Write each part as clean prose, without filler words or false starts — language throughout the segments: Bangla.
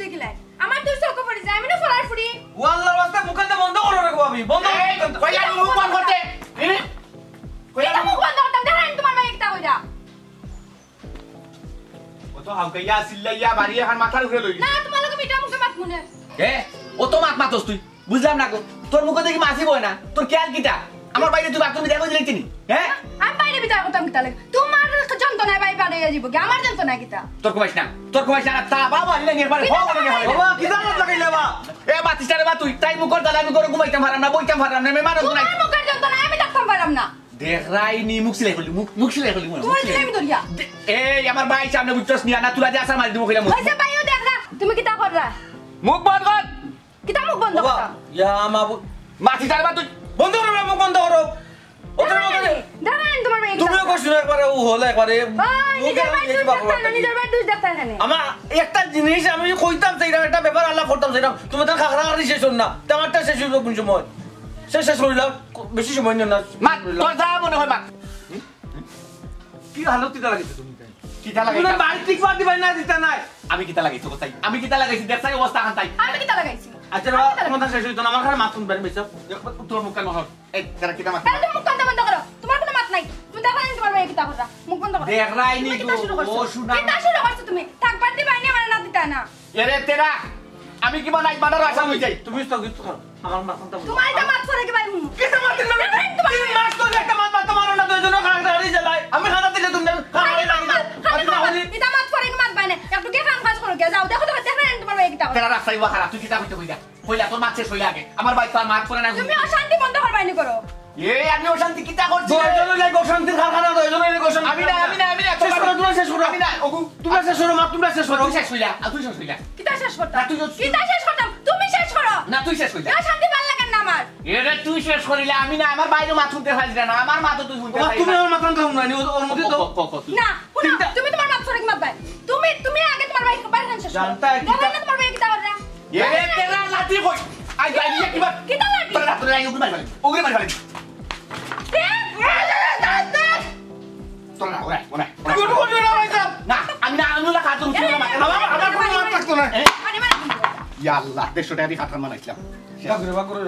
দেখিলেন আমার তো চোখ পড়ে যায় আমি না ফরার ফুড়ি ওয়াল্লাহর রাস্তা মুখটা বন্ধ করো রে বাবি বন্ধ কইলা মুখ বন্ধ করতে কইলা মুখ বন্ধ করতাম দেখেন তোমার ভাই একটা কইরা ও তো হাউকাইয়া সিল্লাইয়া বাড়ি এখন মাথার উপরে লই না তোমার লগে মিটা মুখে মাত মনে ও তো মাতস তুই বুঝলাম না গো তোর মুখে দেখি মাছি বয় না তোর খেয়াল কিটা আমার বাইরে তুই বাথরুমে দেখো দিলি চিনি হ্যাঁ আমি বাইরে বিতা করতাম কিতা লাগে তোমার যন্ত্রণায় বাই পারে যাব কি আমার যন্ত্রণা কিতা তোর কইছ না তা বাবা নিলে নিরবারে হবো না বাবা কি জানো লাগাইলে বা এ বাতিস্টারে বা তুই তাই মুখ দালা আমি করে ঘুমাইতাম পারাম না বইতাম পারাম না মেমানো নাই তোমার মুখের যন্ত্রণা আমি দেখতাম পারাম না দেখ রাইনি মুখ সিলাই করলি মুখ সিলাই করলি তোমার দিলে আমি ধরিয়া এই আমার ভাই সামনে বুঝছস নিয়া না তুলা যে আসার মারি দিব কইলা মুখ হইছে ভাইও দেখ না তুমি কিতা কররা মুখ বন্ধ কর কিতা মুখ বন্ধ বাবা করতা ইয়া মাবু বাতিস্টারে বা তুই বন্ধ করো মুখ বন্ধ করো ওদের মধ্যে দেখেন তোমার ভাই তুমিও কষ্ট একবারে ও হলো একবারে নিজের ভাই দুই দেখতা এখানে আমার একটা জিনিস আমি কইতাম সেইটা একটা ব্যাপার আল্লাহ করতাম সেটা তুমি তো খাখরা খালি শেষ হল না আমারটা শেষ হইল কোন সময় শেষ হইল বেশি সময় নিও না মা তোর যা মনে হয় মা কি হালত দিতে লাগিছে তুমি কিটা লাগাই তুমি বাড়ি ঠিক পার দিবাই না দিতা নাই আমি কিটা লাগাইছো কোথায় আমি কিটা লাগাইছি দেখছাই অবস্থা খান তাই আমি কিতা লাগাইছি আচ্ছা বাবা তোমার শেষ হইতো না আমার খালি মাথুন বের বেসব তোর মুখ কেন হল এই তারা কিটা মাথা তাহলে তুমি মুখ বন্ধ করো তোমার কোনো মাত নাই তুমি দেখো না তোমার ভাই কিতা কররা মুখ বন্ধ করো দেখ রাইনি ও শুনা কিতা শুরু করছো তুমি থাকবার দিবাই না মানে না দিতা না এরে তেরা আমি কি বানাই বানার আশা হই যাই তুমি স্থগিত করো আমার মাথনটা তোমার এটা মাত করে কি ভাই কিটা মাথন না তুমি মাস তো একটা মাথ তোমার না দুইজন খাড়া হারিয়ে যায় আমি খানা দিলে তুমি খাড়া লাগি না এটা মাত করে কি মাত বাই না একটু কে কাম কাজ করো কে যাও দেখো দেখো দেখেন তোমার ভাই কিতা তেরা রাস্তায় ওয়া খারাপ তুই কিটা কইতে কইলা কইলা তোর মাছ শেষ হইলা আগে আমার ভাই তো আর মাছ করে না তুমি অশান্তি বন্ধ করবাই না করো এই আমি অশান্তি কিটা করছি দুইজন লাগে অশান্তির কারখানা দুইজন লাগে অশান্তি আমি না শেষ করো তুমি শেষ করো আমি না ওগু তোমরা শেষ করো মা তোমরা শেষ করো তুই শেষ হইলা তুই শেষ হইলা কিতা শেষ করতাম না, তুই কিতা শেষ করতাম তুমি শেষ করো না তুই শেষ হইলা অশান্তি ভাল লাগে না আমার এরে তুই শেষ করিলা আমি না আমার বাইরে মাছ শুনতে পাইছ না আমার মা তো তুই শুনতে পাইছ তুমি আমার মাথনটা শুনানি ওর মধ্যে তো না শুনো তুমি তোমার মাত করে কি মাত বাই তুমি আগে তোমার ভাই বাইরে শেষ করো জানতা কি দেখো না তোমার ভাই কিতা কররা এরে তেরা লাঠি কই আই গাই দিয়ে কিবা কিতা লাঠি তোরা তোরা উগরে মারি উগরে মারি তোরা ওরে গুড গুড না ভাইসা না আমি না আমি না খাতুন ছিল না আমার কোনো মাথ থাকতো না মানে মানে ইয়া আল্লাহ 150 টাকা দিয়ে খাতার মানাইছিলাম বাগরে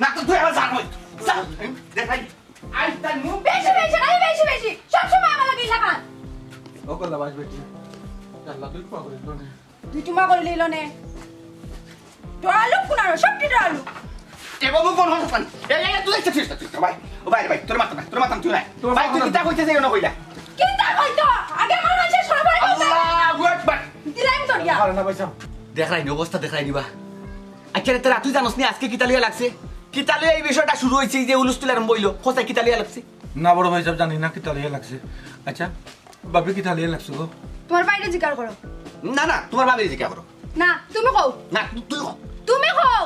না তো তুই আমার জান হই দেখ ভাই আই তাই মুখ বেশি সব সময় আমার লাগি লাগান ও কলা বাস বেটি আল্লাহ তুই কোয়া করে দনে দুই টুমা করে লইল নে ডরালু কুনারো সবটি ডরালু এগো মুখ কোন হস পানি এই তুই একটা চেষ্টা তুই ভাই ও ভাই তোর মাথা তুই নাই ভাই তুই কিটা কইতেছিস কেন কইলা কিতা কইতো আগে আমার কাছে সরে পড়ে আল্লাহু আকবার দিলাম তোরিয়া আরে না ভাইসা দেখাই অবস্থা দেখাই দিবা আচ্ছা তোরা তুই জানোস নি আজকে কিতালিয়া লাগছে কিতালিয়া এই বিষয়টা শুরু হইছে যে উলুস্তুল আরম্ভ হইলো কোথায় কিতালিয়া লাগছে না বড় ভাই সব জানি না কি তালিয়ে লাগছে আচ্ছা বাবি কি তালিয়ে লাগছে গো তোমার বাইরে জিকার করো না তোমার ভাবে জিজ্ঞাসা করো না তুমি কও না তুই কও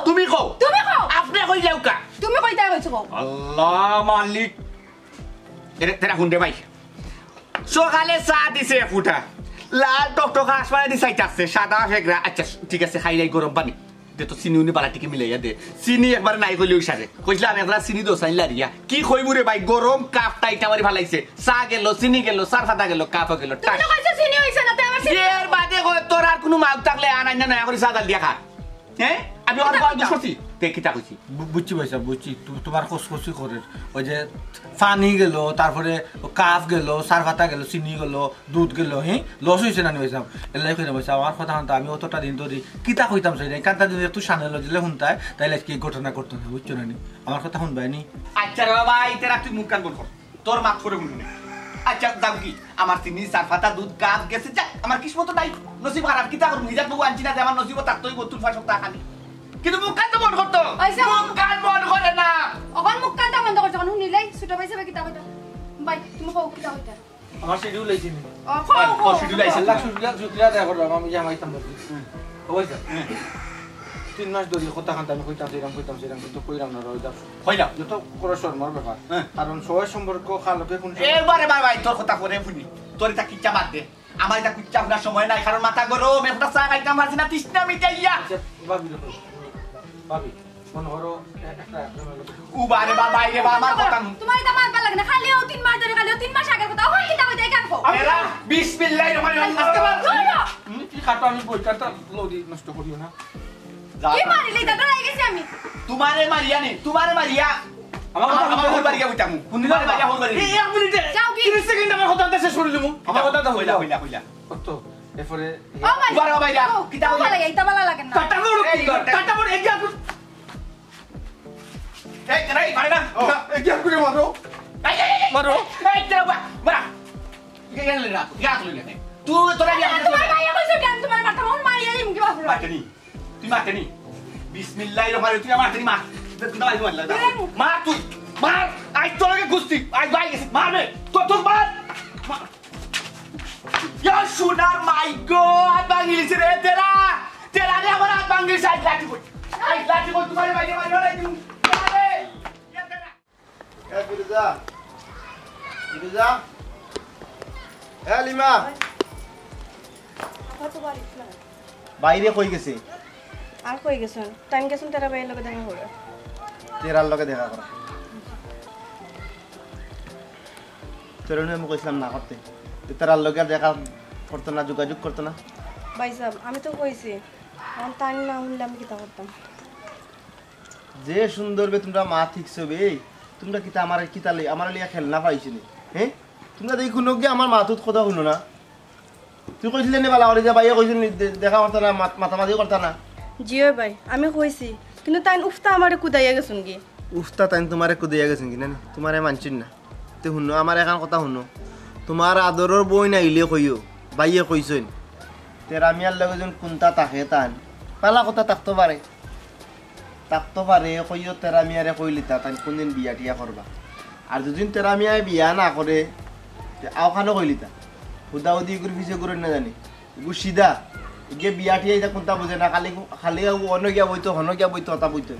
তুমি কও আপনি কই যাও কা তুমি কইতা কইছো কও আল্লাহ মালিক এরে তেরা হুন্ডে ভাই সকালে চা দিছে ফুটা লাল টকটকা আসমানে দি চাইতাছে সাদা ফেগরা আচ্ছা ঠিক আছে খাই নাই গরম পানি দে তো চিনি উনি বালাটিকে মিলাইয়া দে চিনি একবার নাই কইলেও সারে কইলা আমি একলা চিনি দোসাই লারিয়া কি কইবু রে ভাই গরম কাপ টাইটা মারি ভালাইছে চা গেল চিনি গেল সার ফাটা গেল কাপ গেল তুমি তো কইছো চিনি হইছে না তে আমার চিনি এর বাদে কই তোর আর কোনো মাল থাকলে আনাই না করে চা ডাল দিয়া খা হ্যাঁ আমি আর কল দিছি তে কিটা কইছি বুঝছি ভাইসা বুঝছি তোমার কসকসি করে ওই যে পানি গেল তারপরে কাপ গেল সার ফাটা গেল চিনি গেল দুধ গেল হ্যাঁ লস হয়েছে না ভাইসা এলাই কইনা ভাইসা আমার কথা শুনতে আমি অতটা দিন ধরে কিতা কইতাম সেই কান্তা যদি একটু সামনে লজিলে শুনতাই তাইলে কি ঘটনা করতো না বুঝছো না আমার কথা শুনবাই নি আচ্ছা বাবা ইতে রাখ তুই মুখ কান বল কর তোর মাথ করে শুনবি আচ্ছা দাও কি আমার চিনি সার ফাটা দুধ কাপ গেছে যা আমার কিসমত নাই নসিব খারাপ কিতা করব নিজা বউ আনছি না যে আমার নসিব তার তুই বতুল ফাঁস তা খানি কিন্তু মুখ কান তো বন্ধ করতো মুখ কান বন্ধ করে না অগন মুখ কানটা বন্ধ করছো কোন নিলাই ছোট ভাই সবে কিতা কইতা ভাই তুমি কও কিতা কইতা আমার শিডিউল আইছে নি কও শিডিউল আইছে আল্লাহ শুকরিয়া দেয়া করলাম আমি জামাইতাম বলি হইছে 3 মাস ধরে কথা কান্তা আমি কইতাম সেরাম কিন্তু কইরাম না রইদা হইলা যত করে শর্মার ব্যাপার কারণ সবাই সম্পর্ক খালকে কোন এবারে ভাই তোর কথা করে শুনি তোর এটা কিচ্ছা বাদ দে আমার এটা কিচ্ছা আপনার সময় নাই কারণ মাথা গরম একটা চা খাইতাম পারছি না তৃষ্ণা মিটাইয়া ভাবি মন হরো একটা উবারে বাবা রে বাবা আমার কথা তোমার এটা মারবা লাগে না খালিও 3 মাস ধরে খালিও 3 মাস আগের কথা হই কিতা কইতা কান কও এরা বিসমিল্লাহির রহমানির রহিম আস্তে খাটো আমি বইকাটা লদি নষ্ট করিও না কি মারিলি দাদা রাই গেছি আমি তোমারে মারিয়া নে তোমারে মারিয়া আমার হল বাড়ি গিয়া বইতামু তোমারে মারিয়া হল বাড়ি এই 1 মিনিটে যাও কি 30 সেকেন্ড আমার কথা শেষ করে দিমু আমার কথা হইলা হইলা হইলা কত এরপরে ও ভাই বাবা ভাইরা কিতা বলে এইটা ভালো লাগে না কাটা বড় কাটা বড় এক জায়গা এই রাই পারে না এক জায়গা করে মারো মারো এই তেরা মারা গেল রে রাত গাছ লইলে তুই তোরা বিয়া তোমার ভাইয়া কইছো কেন তোমার মাথা মন মারিয়া দিম কি বাপ মারতেনি তুই মারতেনি বিসমিল্লাহির রহমানির রহিম তুই মারতেনি মার দাঁড়াই মারলা মার তুই মার আই তোরকে গুস্তি আই ভাই গেছে মারবে তো মার ইয়া সোনার মাই গড বাঙ্গিলিস রে তেরা তেরা রে আমার হাত বাঙ্গিলিস আই লাঠি কই তোমার ভাই মারিও না তুমি আরে ইয়া তেরা এ ফিরোজা ফিরোজা এ লিমা কত বাড়ি না বাইরে কই গেছে আর কই গেছেন টাইম গেছেন তারা বাইরের লগে দেখা করে তেরার লগে দেখা করা তোর আমি কইছিলাম না করতে তেরার লগে দেখা করতো না যোগাযোগ করতো না ভাই সাহেব আমি তো কইছি আমার টাইম না হইলে আমি কিতা করতাম যে সুন্দর বে তোমরা মা ঠিকছো বে তোমরা কিতা আমার কিতা লই আমার লিয়া খেলনা পাইছিনি হ্যাঁ তোমরা দেখি কোনো কি আমার মাতুত কথা শুনো না তুই কইছিলি নে বালা করে যে ভাইয়া কইছিলি দেখা করতা না মাথামাতি করতা না জিও ভাই আমি কইছি কিন্তু তাই উফতা আমারে কুদাইয়া গেছুন কি উফতা তাই তোমারে কুদিয়া গেছেন কি না তোমারে মানছিন না তে শুনো আমার এখন কথা শুনো তোমার আদরের বই নাইলে কইও বাইয়ে কইছেন তেরা মিয়ার লগে যেন কোনটা তাকে টান পালা কথা থাকতে পারে কইও তেরা মিয়ারে কইলি তা তাই কোনদিন বিয়া টিয়া করবা আর দুদিন তেরা মিয়ায় বিয়া না করে আওখানো কইলি তা হুদাহুদি করে পিছিয়ে করে না জানি এগুলো সিধা গিয়ে বিয়া টিয়া এটা কোনটা বুঝে না খালি খালি অন্য গিয়া বইতো হন গিয়া বইতো হতা বইতো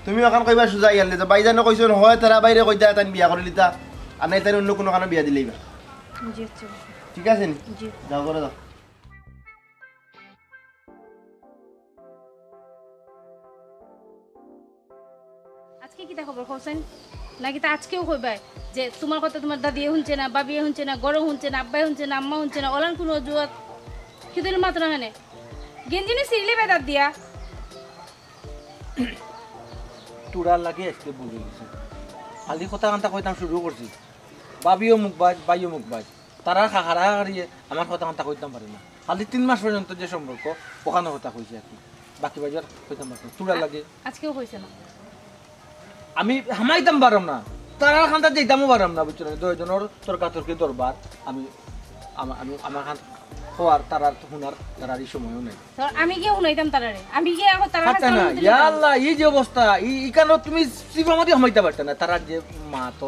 তুমি এখন কইবা সুজা ইয়ালে যে বাইজানে কইছেন হয় তেরা বাইরে কইতা তাই বিয়া করে লিতা আর নাই তাই অন্য কোনো কারণে বিয়া দিলেইবা জি আচ্ছা ঠিক আছে নি জি যাও করে দাও আজকে কি খবর হোসেন নাকি তা আজকেও কইবাই যে তোমার কথা তোমার দাদিয়ে শুনছে না বাবিয়ে শুনছে না গরম শুনছে না আব্বাই শুনছে না আম্মা শুনছে না অলান কোনো অজুয়াত কিদের মাত্র হানে গেঞ্জিনে সিরিলে বেদাত দিয়া টুরার লাগে আজকে বুঝে গেছে খালি কথা কান্তা কইতাম শুরু করছি বাবিও মুখ বাজ বাইও মুখ বাজ তারা খাহারা হারিয়ে আমার কথা কান্তা কইতাম পারে না খালি 3 মাস পর্যন্ত যে সম্পর্ক ওখানে কথা কইছে আর কি বাকি বাজার কইতাম পারে টুরার লাগে আজকেও কইছে না আমি হামাইতাম পারম না তারা খান্তা যেতামও পারম না বুঝছো না দুইজনের তর্কাতর্কি দরবার আমি আমি আমার খান হওয়ার তারার হুনার তারার এই সময়ও নেই আমি গিয়ে শুনাইতাম তারারে আমি গিয়ে এখন তারা আচ্ছা না ইয়া আল্লাহ এই যে অবস্থা এই কেন তুমি সিবামতি হামাইতে পারতে না তারার যে মা তো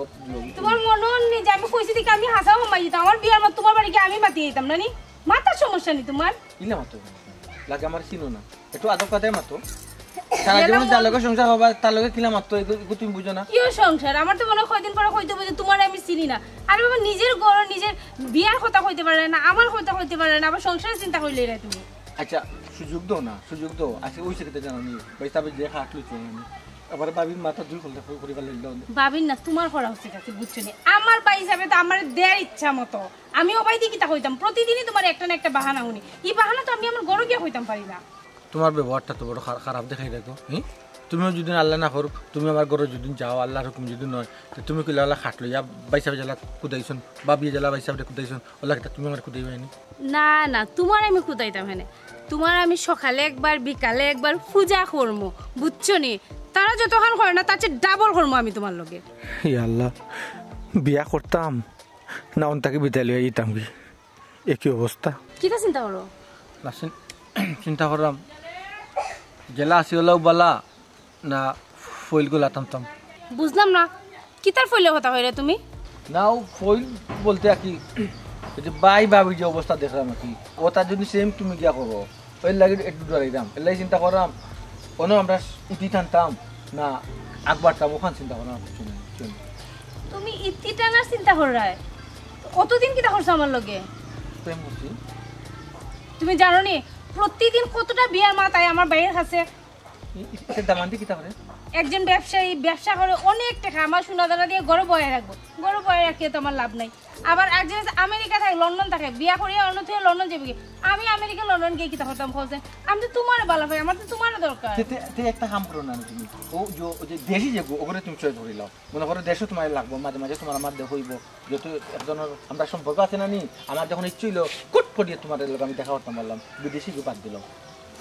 তোমার মনে নেই যে আমি কইছি দিকে আমি হাসা হামাই দিতাম আমার বিয়ার মত তোমার বাড়ি গিয়ে আমি মাতি দিতাম না নি মাথার সমস্যা নেই তোমার ইলা মাতো লাগে আমার চিনো না একটু আদব কথাই মাতো সারা জীবন যার লগে সংসার হবা তার লগে কিলা মাতো এগুলো তুমি বুঝো না কিও সংসার আমার তো মনে হয় কয়দিন পরে কইতে বুঝে তোমার আমি চিনি না আরে বাবা নিজের ঘর নিজের বিয়ার কথা কইতে পারে না আমার কথা কইতে পারে না আবার সংসারের চিন্তা কইলে রে তুমি আচ্ছা সুযোগ দাও না সুযোগ দাও আজকে ওই সেটা জানো নি বাইসাবে যে হাট লইছো আমি আবার বাবির মাথা দুই ফলতে পরিবার লইলো বাবির না তোমার করা হচ্ছে কাছে বুঝছো নি আমার বাই হিসাবে তো আমার দেয়ার ইচ্ছা মতো আমি ও বাই দিয়ে কিতা কইতাম প্রতিদিনই তোমার একটা না একটা বাহানা শুনি এই বাহানা তো আমি আমার ঘরে গিয়ে কইতাম পারি না তোমার ব্যবহারটা তো বড় খারাপ দেখাই দেখো হ্যাঁ তুমিও যদি আল্লাহ না করো তুমি আমার ঘরে যদি যাও আল্লাহর হুকুম যদি নয় তো তুমি কইলে আল্লাহ খাট লইয়া বাইসাবে জ্বালা কুদাইছন বাবিয়ে জ্বালা বাইসাবে কুদাইছন ওলা কিতা তুমি আমার কুদাইবাইনি না না তোমার আমি কুদাইতাম হেনে তোমার আমি সকালে একবার বিকালে একবার পূজা করবো বুঝছো নি তারা যতক্ষণ করে না তার চেয়ে ডাবল করবো আমি তোমার লগে আল্লাহ বিয়া করতাম না তাকে বিদায় লইয়া যেতাম কি একই অবস্থা কিতা চিন্তা করো চিন্তা করলাম জেলা আসি হলেও বলা না ফইল গুলা টানতাম বুঝলাম না কিতার ফইলে কথা হইরে তুমি নাও ফইল বলতে আর কি যে বাই বাবির যে অবস্থা দেখলাম আর কি ওটা যদি সেম তুমি গিয়া করো ওই লাগে একটু ডরাইতাম এলাই চিন্তা করলাম কোনো আমরা ইতি টানতাম না আকবারতাম ওখান চিন্তা করলাম তুমি ইতি টানার চিন্তা করায় কতদিন কিতা করছো আমার লগে প্রেম করছি তুমি জানো নি প্রতিদিন কতটা বিয়ার মাথায় আমার বাইরের কাছে দামান্তি কিতা করে একজন ব্যবসায়ী ব্যবসা করে অনেক টাকা আমার সোনা দানা দিয়ে গড়ে বয়ে রাখবো গড়ে বয়ে রাখিয়ে তো আমার লাভ নাই আবার একজন আমেরিকা থাকে লন্ডন থাকে বিয়া করিয়া অন্য থেকে লন্ডন যাবে কি আমি আমেরিকা লন্ডন গিয়ে কিতা করতাম হোসেন আমি তো তোমার ভালো ভাই আমার তো তোমার দরকার তে একটা কাম করো না তুমি ও যে দেশি যে ওখানে তুমি চয়ে ধরে লাও মনে করো দেশও তোমার লাগবো মাঝে মাঝে তোমার আমার দেখ হইব যেহেতু একজনের আমরা সম্পর্ক আছে না নি আমার যখন ইচ্ছে হইলো কুট করিয়ে তোমার লোক আমি দেখা করতাম বললাম বিদেশি গো বাদ দিলাম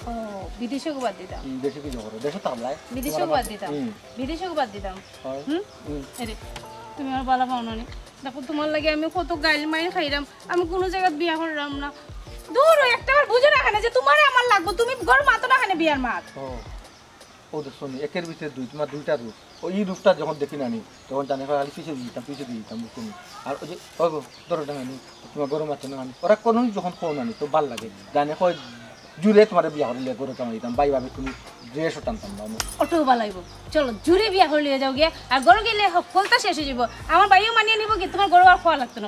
ও বিদেশে বাদ দিতাম দেশে কি করো দেশে তো আমলাই বিদেশে বাদ দিতাম বিদেশে বাদ দিতাম আরে তুমি আমার ভালো পাও না দেখো তোমার লাগে আমি কত গাইল মাইল খাইরাম আমি কোনো জায়গায় বিয়া করলাম না দূর একটাবার বুঝে না খানে যে তোমারে আমার লাগবো তুমি ঘর মাতো না খানে বিয়ার মাত ও তো শোনি একের ভিতরে দুই তোমার দুইটা রূপ ওই রূপটা যখন দেখি নানি তখন জানি খালি পিছিয়ে দিয়ে দিতাম বুঝতে আর ওই যে ওই গো ধরো ডাঙানি তোমার গরম আছে না ওরা কোনো যখন খো নানি তো ভাল লাগে জানে হয় জুড়ে তোমার বিয়া করলে গরু কামাই দিতাম বাই ভাবে তুমি ড্রেসও টানতাম না অটো ভালো লাগবো চলো জুড়ে বিয়া করলে যাও গিয়া আর গরু গেলে কলতা শেষ হয়ে যাবো আমার বাইও মানিয়ে নিব কি তোমার গরু আর খাওয়া লাগতো না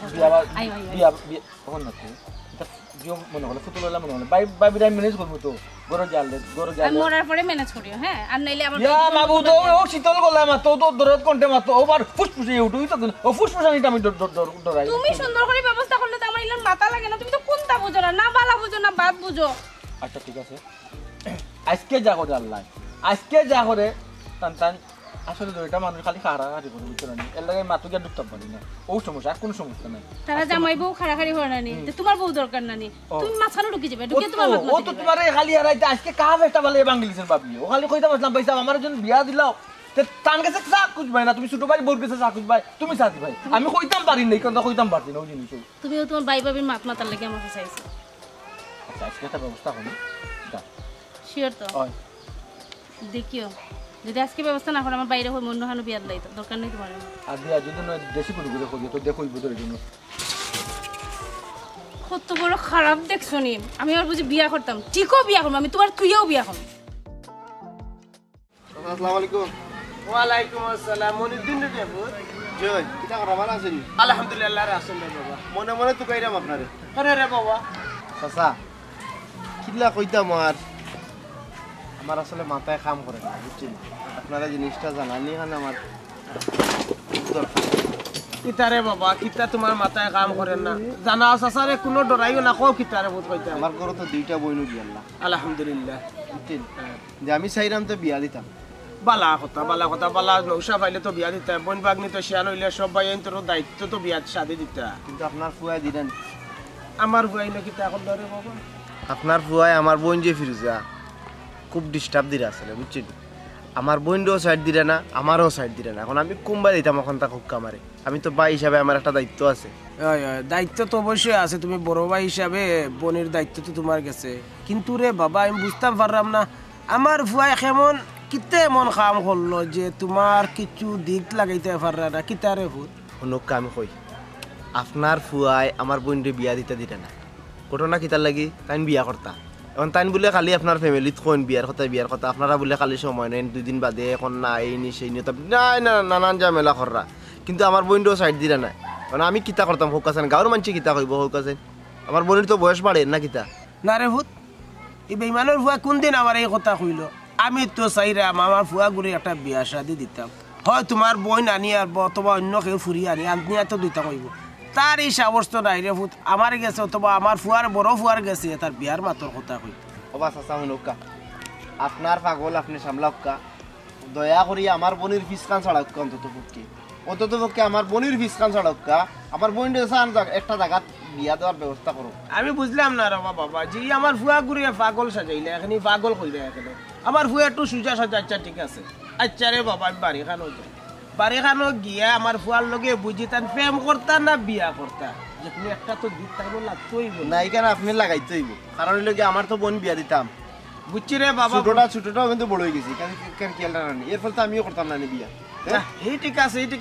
বিয়া কখন না মনে হলো ফুটবল মনে হলো বাই বিদায় ম্যানেজ করবো তো গরু জাল মরার পরে ম্যানেজ করিও হ্যাঁ আর নাইলে আমার বাবু তো ও শীতল গলা মাত্র তো দরদ কণ্ঠে মাত্র ওবার ফুসফুসে উঠুই তো ও ফুসফুসানিটা আমি ডরাই তুমি সুন্দর করে ব্যবস্থা করলে তো আমার ইলার মাথা লাগে না তুমি তো কোনটা বুঝো না বালা বুঝো না বাদ বুঝো আচ্ছা ঠিক আছে আজকে যা করে আল্লাহ আজকে যা করে টান আসলে দুইটা মানুষ খালি খাড়াখাড়ি করে বুঝতে না এর লাগে মাথা গিয়ে ঢুকতে পারি না ও সমস্যা আর কোনো সমস্যা নাই তারা জামাই বউ খাড়াখাড়ি করে নানি তোমার বউ দরকার নানি তুমি মাছখানে ঢুকে যাবে ঢুকে তোমার মাথা ও তো তোমার খালি হারাইতে আজকে কাজ একটা ভালো বাঙালিছেন ভাবি ও খালি কইতে পারলাম ভাই সাহেব আমার জন্য বিয়া দিলাও তান কাছে চা খুঁজবাই না তুমি ছোট ভাই বোর কাছে চা খুঁজবাই তুমি সাথী ভাই আমি কইতাম পারি না কিন্তু কইতাম পারছি না ওই জিনিস তুমিও তোমার ভাই ভাবির মাথার লাগে আমাকে চাইছো আচ্ছা আজকে একটা ব্যবস্থা করি শিওর তো দেখিও যদি আজকে ব্যবস্থা না করে আমার বাইরে হয়ে মন্য হানো বিয়ার লাইতো দরকার নেই তোমার আর দিয়া যদি নয় দেশি করে ঘুরে খোঁজে তো দেখোই বুঝোর জন্য কত বড় খারাপ দেখছো নি আমি আর বুঝি বিয়া করতাম ঠিকও বিয়া করবো আমি তোমার তুইও বিয়া করবো আসসালামু আলাইকুম ওয়ালাইকুম আসসালাম মনিউদ্দিন রে বাবু জয় কিটা করা ভালো আছেন আলহামদুলিল্লাহ রাসূল বাবা মনে মনে তো কইরাম আপনারে আরে রে বাবা চাচা কিলা কইতাম আমার আসলে মাথায় কাম করে না বুঝছেন আপনারা জিনিসটা জানানি হান আমার দরকার কিতারে বাবা কিতা তোমার মাথায় কাম করে না জানা চাচারে কোনো ডরাইও না কও কিতারে বহুত কইতা আমার ঘরে তো দুইটা বইনু বিয়াল্লা আলহামদুলিল্লাহ বুঝছেন যে আমি চাইরাম তো বিয়া দিতাম বালা কথা বালা নৌসা পাইলে তো বিয়া দিতা বোন বাগনি তো শিয়ান হইলে সব ভাই তোর দায়িত্ব তো বিয়া শাদি দিতা কিন্তু আপনার ফুয়াই দিলেন আমার বুয়াই না কিতা এখন ধরে বাবা আপনার ফুয়াই আমার বোন যে ফিরুজা খুব ডিস্টার্ব দিরা আসলে বুঝছেন আমার বোনও সাইড দিলে না আমারও সাইড দিলে না এখন আমি কোনবা দিতাম এখন তা হুক্কা মারে আমি তো ভাই হিসাবে আমার একটা দায়িত্ব আছে দায়িত্ব তো অবশ্যই আছে তুমি বড় ভাই হিসাবে বোনের দায়িত্ব তো তোমার কাছে কিন্তু রে বাবা আমি বুঝতে পারলাম না আমার ফুয়াই কেমন কিতে এমন কাম করলো যে তোমার কিছু দিক লাগাইতে পাররা না কিতারে ভূত শুনুক আমি কই আপনার ফুয়াই আমার বোনরে বিয়া দিতে দিলে না ঘটনা কিতার লাগি তাই বিয়া করতা এখন তাই বলে খালি আপনার ফ্যামিলিত কোন বিয়ার কথা আপনারা বলে খালি সময় নেন 2 দিন বাদে এখন না এই নি সেই নিয়ে নাই না নানান ঝামেলা কররা কিন্তু আমার বোনটাও সাইড দিলে না মানে আমি কিতা করতাম হোক আছেন গাঁর মানুষ কিতা কইব হোক আছেন আমার বোনের তো বয়স বাড়ে না কিতা না রে ভূত এই বেইমানের ফুয়া কোন দিন আমার এই কথা কইল আমি তো চাইরাম আমার ফুয়া গুড়ি একটা বিয়া শাদি দিতাম হয় তোমার বোন আনি আর অথবা অন্য কেউ ফুরি আনি আপনি এত দুইটা কইব তার এই সাহস তো নাই রে ভূত আমার গেছে অথবা আমার ফুয়ার বড় ফুয়ার গেছে তার বিয়ার মাতর কথা কই ওবা চাচা শুনুকা আপনার পাগল আপনি সামলাক্কা দয়া করি আমার বোনের ফিসকান ছাড়াক্কা অন্তত পক্ষে আমার বোনের ফিসকান ছাড়াক্কা আমার বোন একটা জায়গাত বিয়া দেওয়ার ব্যবস্থা করো আমি বুঝলাম না রবা বাবা জি আমার ফুয়া গুড়ি পাগল সাজাইলে এখানে পাগল কইলে এখানে আমার ফুয়া একটু সুজা সাজা আচ্ছা ঠিক আছে আচ্ছা রে বাবা আমি বাড়ি খানো যাই বাড়ি খানো গিয়া আমার ফুয়ার লগে বুঝি তান প্রেম করতা না বিয়া করতা যে তুমি একটা তো দিক তাইব লাগতোই না এখানে আপনি লাগাইতে হইব কারণ লগে আমার তো বোন বিয়া দিতাম বুঝছি রে বাবা ছোটটাও কিন্তু বড় হয়ে গেছি কেন খেয়ালটা রানি এর ফলে তো আমিও করতাম না বিয়া এই ঠিক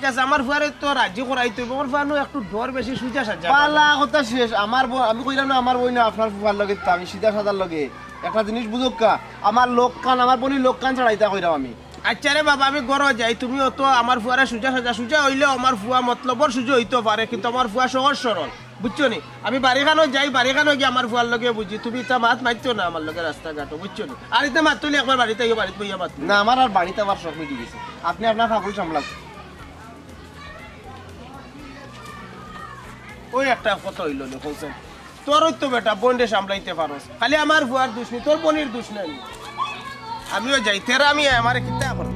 আছে আমার ফুয়ারে তো রাজি করাইতে হইব আমার ফুয়ানো একটু ডর বেশি সুজা সাজা পালা কথা শেষ আমার আমি কইলাম না আমার বই না আপনার ফুয়ার লগে আমি সিধা সাদার লগে একটা জিনিস বুঝুকা আমার লোক কান আমার বোনের লোক কান ছাড়াইতা কইরাম আমি আচ্ছা রে বাবা আমি গড় যাই তুমিও তো আমার ফুয়ারে সুজা হইলেও আমার ফুয়া মতলবর সুজা হইতে পারে কিন্তু আমার ফুয়া সহজ সরল বুঝছো নি আমি বাড়িখানো যাই বাড়িখানো গিয়ে আমার ফুয়ার লগে বুঝি তুমি তা মাত মারতো না আমার লগে রাস্তাঘাটও বুঝছো নি আর ইতে মারতলি একবার বাড়িতে বইয়া মাত না আমার আর বাড়িতে আমার শখ মিটে গেছে আপনি আপনার ফাগুল সামলান ওই একটা কথা হইল না হোসেন তোর তো বেটা বন্ডে সামলাইতে পারোস খালি আমার বুয়ার দোষ নেই তোর বোনের দোষ নাই আমিও যাই তেরা আমি আমার কিতা করব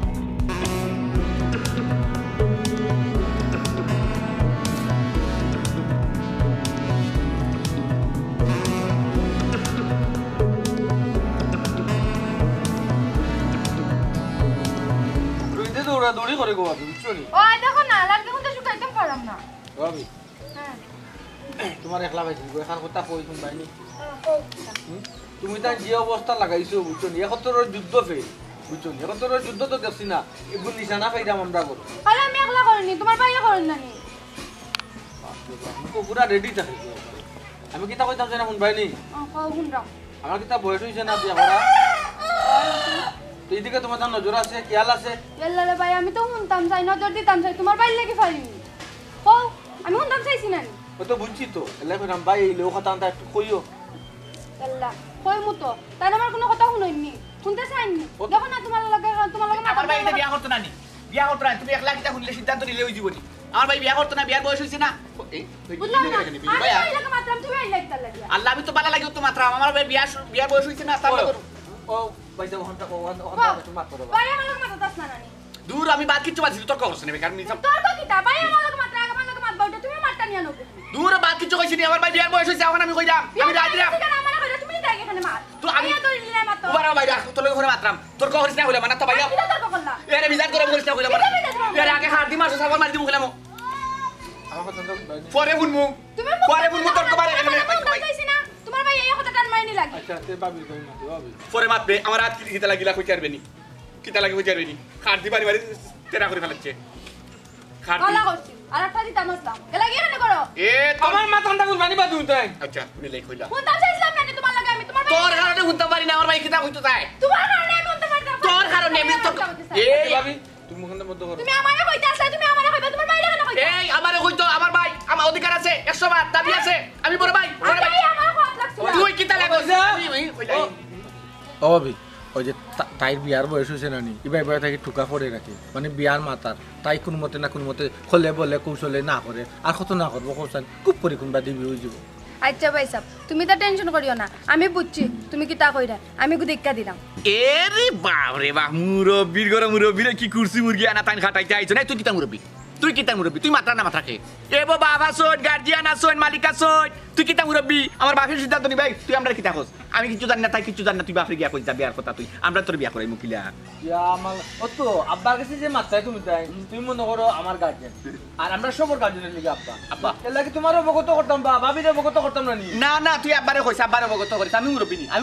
দৌড়াদৌড়ি করে গো ভাবি বুঝছো নি ওই দেখো না লালকে হুঁতে শুকাইতে পারলাম না ভাবি হ্যাঁ তোমার একলা পাইছি গো এখন কথা কই শুন বাইনি তুমি তার যে অবস্থা লাগাইছো বুঝছো নি এখন তোর যুদ্ধ ফে বুঝছো নি এখন তোর যুদ্ধ তো দেখছি না এগুলো নিশানা পাইরাম আমরা গো আরে আমি একলা করিনি তোমার ভাইয়া করেন নানি তো পুরা রেডি থাকি আমি কিতা কইতাম জানা শুন বাইনি শুনরাম আমার কিতা বয়স হইছে না বিয়া করা তো এদিকে তোমার তার নজর আছে খেয়াল আছে এল্লারে ভাই আমি তো শুনতাম চাই নজর দিতাম চাই তোমার বাইর লাগি পারিনি ও আমি শুনতাম চাইছি নানি ও তো বুঝছি তো এলাই কইরাম ভাই এই লোক কথা একটু কইও এল্লা কই মুতো তাই আমার কোনো কথা শুনইনি শুনতে চাইনি দেখো না তোমার লগে আমার ভাই এটা বিয়া করতো না নি বিয়া করতো না তুমি একলা কিটা শুনলে সিদ্ধান্ত নিলে হই জীবনি আমার ভাই বিয়া করতো না বিয়ার বয়স হইছে না বুঝলাম না আমি লাগা মাত্রাম তুমি আই লাগতা লাগিয়া আল্লাহ আমি তো বালা লাগি তো মাত্রা আমার ভাই বিয়ার বয়স হইছে না তাহলে করো ও ভাই তো ঘন্টা তুমি মাত্র দাও ভাই আমার লগে মাত্রা দাস না নানি দূর আমি বাদ কিচ্ছু বাজি তোর করছ না বেকার মিছাম তোর তো কিতা ভাই আমার লগে মাত্রা আমার লগে মাত বাউটা তুমি মাত্রা নিয়া নকো দূর বাদ কিচ্ছু কইছি নি আমার ভাই বিয়ার বয়স হইছে এখন আমি কইরাম আমি রাত দিলাম আমার কইরা তুমি যাই এখানে মাত তো আমি তো নিলে মাত্র ওবার ভাই রাখ তোর লগে ঘরে মাত্রাম তোর কইছ না হইলা মানে তো ভাই কিটা তোর করলা এরে বিজার করে কইছ না হইলা মানে এরে আগে হাত দি মারছ সাবল মারি দিমু কইলাম আমার কথা তো পরে বুনমু তুমি পরে বুনমু তোর কবারে চাইছি না তোমার ভাই এই কথা টান মাইনি লাগি আচ্ছা তে ভাবি কই না ভাবি পরে মাতবে আমার হাত কিতা লাগিলা কই চারবেনি কিতা লাগি কই চারবেনি খাট দি বাড়ি বাড়ি তেরা করে ফেলাচ্ছে খাট গলা করছি আর একটা দিতাম আসতাম এলা কি এখানে করো এ আমার মাথাটা কোন মানি বাদু তাই আচ্ছা তুমি লেখ কইলা শুনতাম চাইছিলাম না তোমার লাগে আমি তোমার তোর কারণে শুনতে পারি না আমার ভাই কিতা কইতো তাই তোমার কারণে আমি শুনতে পারতাম তোর কারণে আমি তোর এই ভাবি তুমি মুখের মধ্যে করো তুমি আমারে কইতে আসলে তুমি আমারে কইবে তোমার ভাই লাগে না কইতে এই আমারে কইতো আমার ভাই আমার অধিকার আছে 100 বার দাবি আছে আমি বড় ভাই আমার হাত লাগছিল তুই কিতা লাগছ আমি কইলাই ও ভাবি ওই যে তাইর বিয়ার বয়স হয়েছে না নি এবার এবার তাকে ঠুকা করে রাখে মানে বিয়ার মাতার তাই কোনো মতে না কোনো মতে খলে বলে কৌশলে না করে আর কত না করবো কৌশল খুব করে কোনবা দিবি হয়ে যাব আচ্ছা ভাই সাহেব তুমি তো টেনশন করিও না আমি বুঝছি তুমি কি তা কইরা আমি গুদিক্কা দিলাম এরে বাপ রে বাপ মুরব্বির ঘরে মুরব্বিরে কি কুরসি মুরগি আনা তাইন খাটাইতে আইছো না তুই কিতা মুরব্বি তুই মাত্রা না মাত্রা খে এ বাবা সোন গার্জিয়ান আসোন মালিক আসোন তুই কিতা মুরব্বি আমার বাপের সিদ্ধান্ত নি ভাই তুই আমরা কিতা কস আমি কিছু জানি না তাই কিছু জানি না তুই বাপরে গিয়া কইছ যাবি আর কথা তুই আমরা তোর বিয়া করাই মুকিলা ইয়া আমার ও তো আব্বার কাছে যে মাত্রায় তুমি তাই তুমি মনে করো আমার গার্জেন আর আমরা সবর গার্জেনের লিগে আব্বা এর লাগে তোমার অবগত করতাম বা ভাবির অবগত করতাম না নি না তুই আব্বারে কইছ আব্বারে অবগত করিস আমি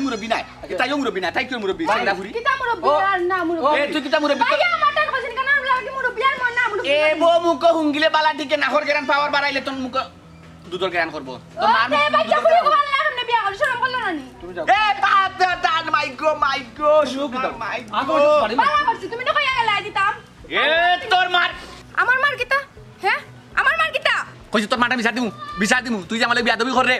মুরব্বি নাই তাইও মুরব্বি না তাই কি মুরব্বি সাইলা ঘুরি কিতা মুরব্বি আর না মুরব্বি এ তুই কিতা মুরব্বি ভাই আমার টান কইছেন কেন লাগে মুরব্বি আর মন না মুরব্বি এ বো মুখ হুঙ্গিলে বালা দিকে নাহর গেরান পাওয়ার বাড়াইলে তোর মুখ দুধর গেরান করব তোর ও রে ভাই যা কইলো ভালো লাগনে বিয়া করছ শরম করলো না নি তুমি যাও এ পাত দান মাইক্রো সুগার মাইক্রো বালা করছি তুমি তো কইয়া গেলা দিতাম এ তোর মার আমার মার কিতা হ্যাঁ আমার মার কিতা কইছ তোর মাটা বিচার দিমু তুই যে আমালে বিয়া দবি করে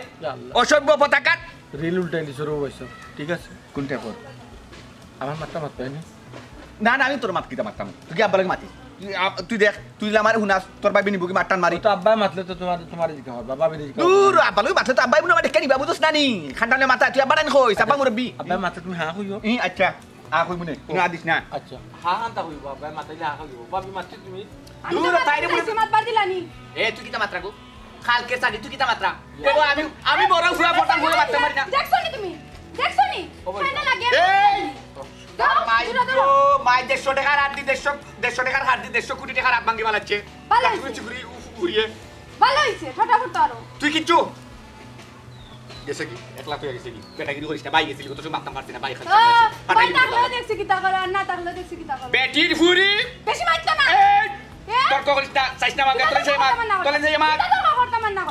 অসভ্য পতাকা রিল উল্টাই দিছো রো বইছো ঠিক আছে কোনটা কর আমার মাত্রা মাত পাইনি না আমি তোর মাত কিটা মারতাম তুই কি আব্বালে মাতি তুই দেখ তুই আমার হুনাস তোর ভাই নিবুকি মারটান মারি তো আব্বা মাতলে তো তোমার জিকা হবে বাবা জিকা দূর আব্বালে মাতলে তো আব্বাই মুনা দেখে নিবা বুঝছ না নি খান্ডালে মাথা তুই আব্বা না কইছ আব্বা মুরব্বি আব্বা মাতলে তুমি হা কইও আচ্ছা কই মুনে না দিস না আচ্ছা হা হান্তা কইবো আব্বা মাতলে হা কইবো বাবি মাতলে তুমি দূর তাইরে মুনে মাত বার দিলানি এ তুই কিটা মাত্রা গো খালকে সাদি তুই কিটা মাত্রা দেখো আমি বড় ফুয়া পটান ফুয়া মারতে পারি না দেখছো নি তুমি দেখছো নি খাইনা লাগে এই মাই 150 টাকার হাত দি 150 টাকার হাত দি 150 কোটি টাকার হাত ভাঙি বানাচ্ছে ভালো চুরি উড়িয়ে ভালো হইছে ফটাফট আরো তুই কিচ্ছু গেছে কি একলা তুই গেছে কি পেটাগিরি করিস না বাই গেছিলি কত সময় মারতাম পারতি না বাই খাচ্ছিস ভাই তাহলে দেখছি কি তা করে আর না তাহলে দেখছি কি তা করে বেটির ফুরি বেশি মারতো না তোর করিস না চাইছ না মাঙ্গা তোলে যাই মাত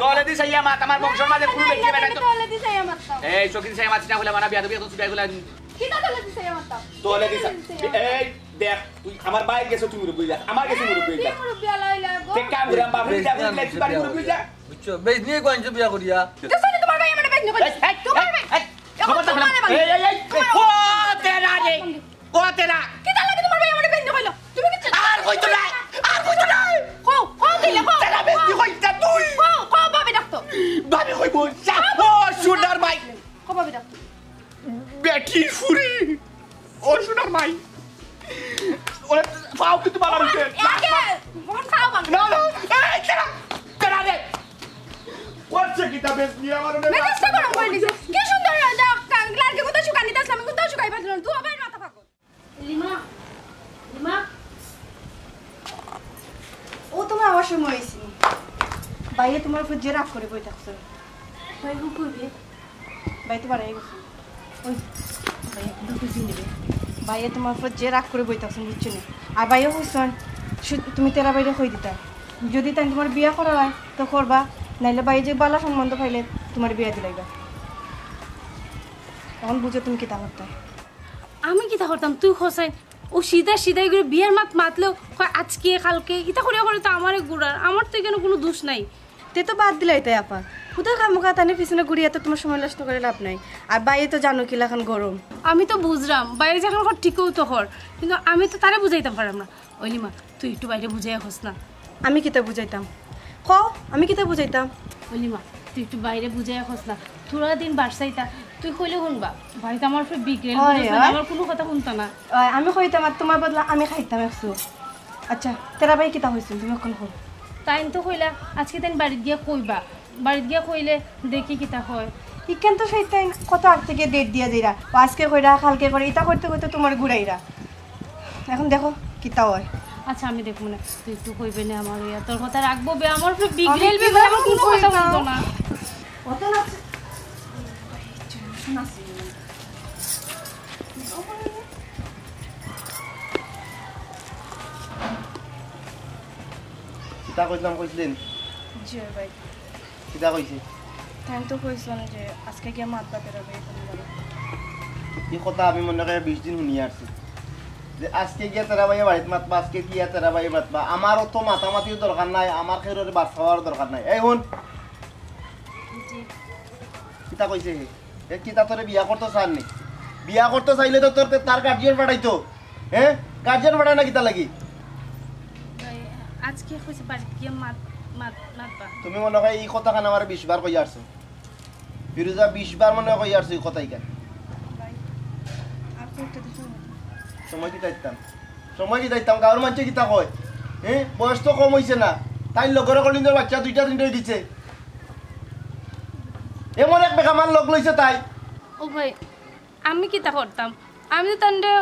তোলে দি সাইয়া মাত আমার বংশের মাঝে ফুল বেটিয়ে বেটা তো তোলে দি সাইয়া মাত এই চকিন সাইয়া মাত না হলে মানা বিয়া দেবি তো সুবিয়া গুলা কি তা তোলে দি সাইয়া মাত তোলে দি এই দেখ তুই আমার বাই গেছে তুই মুরব্বি যা আমার গেছে মুরব্বি যা মুরব্বি আলাইলা গো তে কাম গুরাম বাপ যা বুঝলে বাড়ি মুরব্বি যা বুঝছো বেশ নিয়ে কোন বিয়া করিয়া দেখছো নি তোমার ভাই আমারে বেশ নি কই তোমার ভাই খবর তো এই ও তেরা রে ও তেরা কি তা লাগে তোমার ভাই আমারে বেশ নি কইলো তুমি কি আর কইতো না কো দিলে কো তেরা বেশ নি কইতা তুই কো ভাবে ডাকতো পাবি রাখ বেটি ফুরি ও সোনার মাই ওরে পাও কিন্তু বালা হইছে মন খাও বাং না না এই তেরা তেরা রে ওরছে কিতাবেস নিয়ে আমার মেজাজটা গরম করে দিছে কি সুন্দর রাজা কাংলার কে কোথায় শুকানি দাস আমি কোথায় শুকাই পারছিলাম তুই আবার মাথা ফাকো লিমা লিমা ও তোমার আবার সময় হয়েছে বাইরে তোমার উপর যে রাগ করে বই থাকছো ভাই হুক কইবে বাই তো বাড়াই গেছো ওই ভাইয়া দুটো দিন নেবে ভাইয়া তোমার উপর যে রাগ করে বই থাকছো বুঝছো না আর ভাইয়া হইছন তুমি তেরা বাইরে কই দিতা যদি তাই তোমার বিয়া করা হয় তো করবা নাইলে ভাই যে বালা সম্বন্ধ পাইলে তোমার বিয়া দিলাইবা এখন বুঝো তুমি কি তা করতে আমি কিতা করতাম তুই খসাই ও সিধা সিধাই করে বিয়ের মাতলেও আজকে কালকে ইতা করিয়া করে তো আমারে গুড়ার আমার তো এখানে কোনো দোষ নাই তে তো বাদ দিলাই তাই আপা কোথাও খামুখা তানে পিছনে ঘুরিয়ে তো তোমার সময় নষ্ট করে লাভ নাই আর বাইরে তো জানো কিলা এখন গরম আমি তো বুঝলাম বাইরে যখন ঘর ঠিকও তো হর কিন্তু আমি তো তারে বুঝাইতাম পারলাম না ওই লিমা তুই একটু বাইরে বুঝাই খস না আমি কিতা বুঝাইতাম আমি কিতা বুঝাইতাম ওই লিমা তুই একটু বাইরে বুঝাই খস না তোরা দিন বাসাইতা তুই কইলে শুনবা বাড়িতে আমার ফের বিগড়েল আমার কোনো কথা শুনতা না আমি কইতাম আর তোমার বদলা আমি খাইতাম একশো আচ্ছা তেরা ভাই কিতা হয়েছিল তুমি এখন কো তাই তো কইলা আজকে তাই বাড়িতে গিয়া কইবা বাড়িতে গিয়া কইলে দেখি কিতা হয় ইকেন তো সেইটাই কত আগ থেকে ডেট দিয়া যাইরা আজকে কইরা কালকে করে ইটা করতে করতে তোমার ঘুরাইরা এখন দেখো কিতা হয় আচ্ছা আমি দেখবো না তুই একটু কইবে না আমার ইয়া তোর কথা রাখবো বে আমার ফের বিগড়েল বে আমার কোনো কথা বলতো না কত না কিতা কইলাম কইছিলেন জি ভাই কিতা কইছি টাইম তো কইছো না যে আজকে গিয়া মাত বাপের হবে এই কথা আমি মনে করে 20 দিন শুনিয়ে আসছি যে আজকে গিয়া তেরা ভাইয়া বাড়িতে মাতবা আজকে গিয়া তেরা ভাইয়া মাতবা আমারও তো মাতামাতিও দরকার নাই আমার খেরোরে বাদ খাওয়ার দরকার নাই এই শুন কিতা কইছে এ কিতা তোরে বিয়া করতে চান নি বিয়া করতে চাইলে তো তোর তার গার্জিয়ান পাঠাইতো হ্যাঁ গার্জিয়ান পাঠায় না কিতা লাগি আজকে কইছে বাড়িতে গিয়া মাতবা তুমি মনে হয় এই কথা খান আমার 20 বার কই আসছো ফিরোজা 20 বার মনে কই আসছো এই কথাই কেন সময় কি দাইতাম গাঁৱৰ মানুহে কিতা কয় বয়স তো কম হয়েছে না তাই লগর কলিন্দর বাচ্চা 2টা 3টা দিছে এমন এক বেকামার লগ লইছে তাই ও ভাই আমি কিতা করতাম আমি তো তান্ডে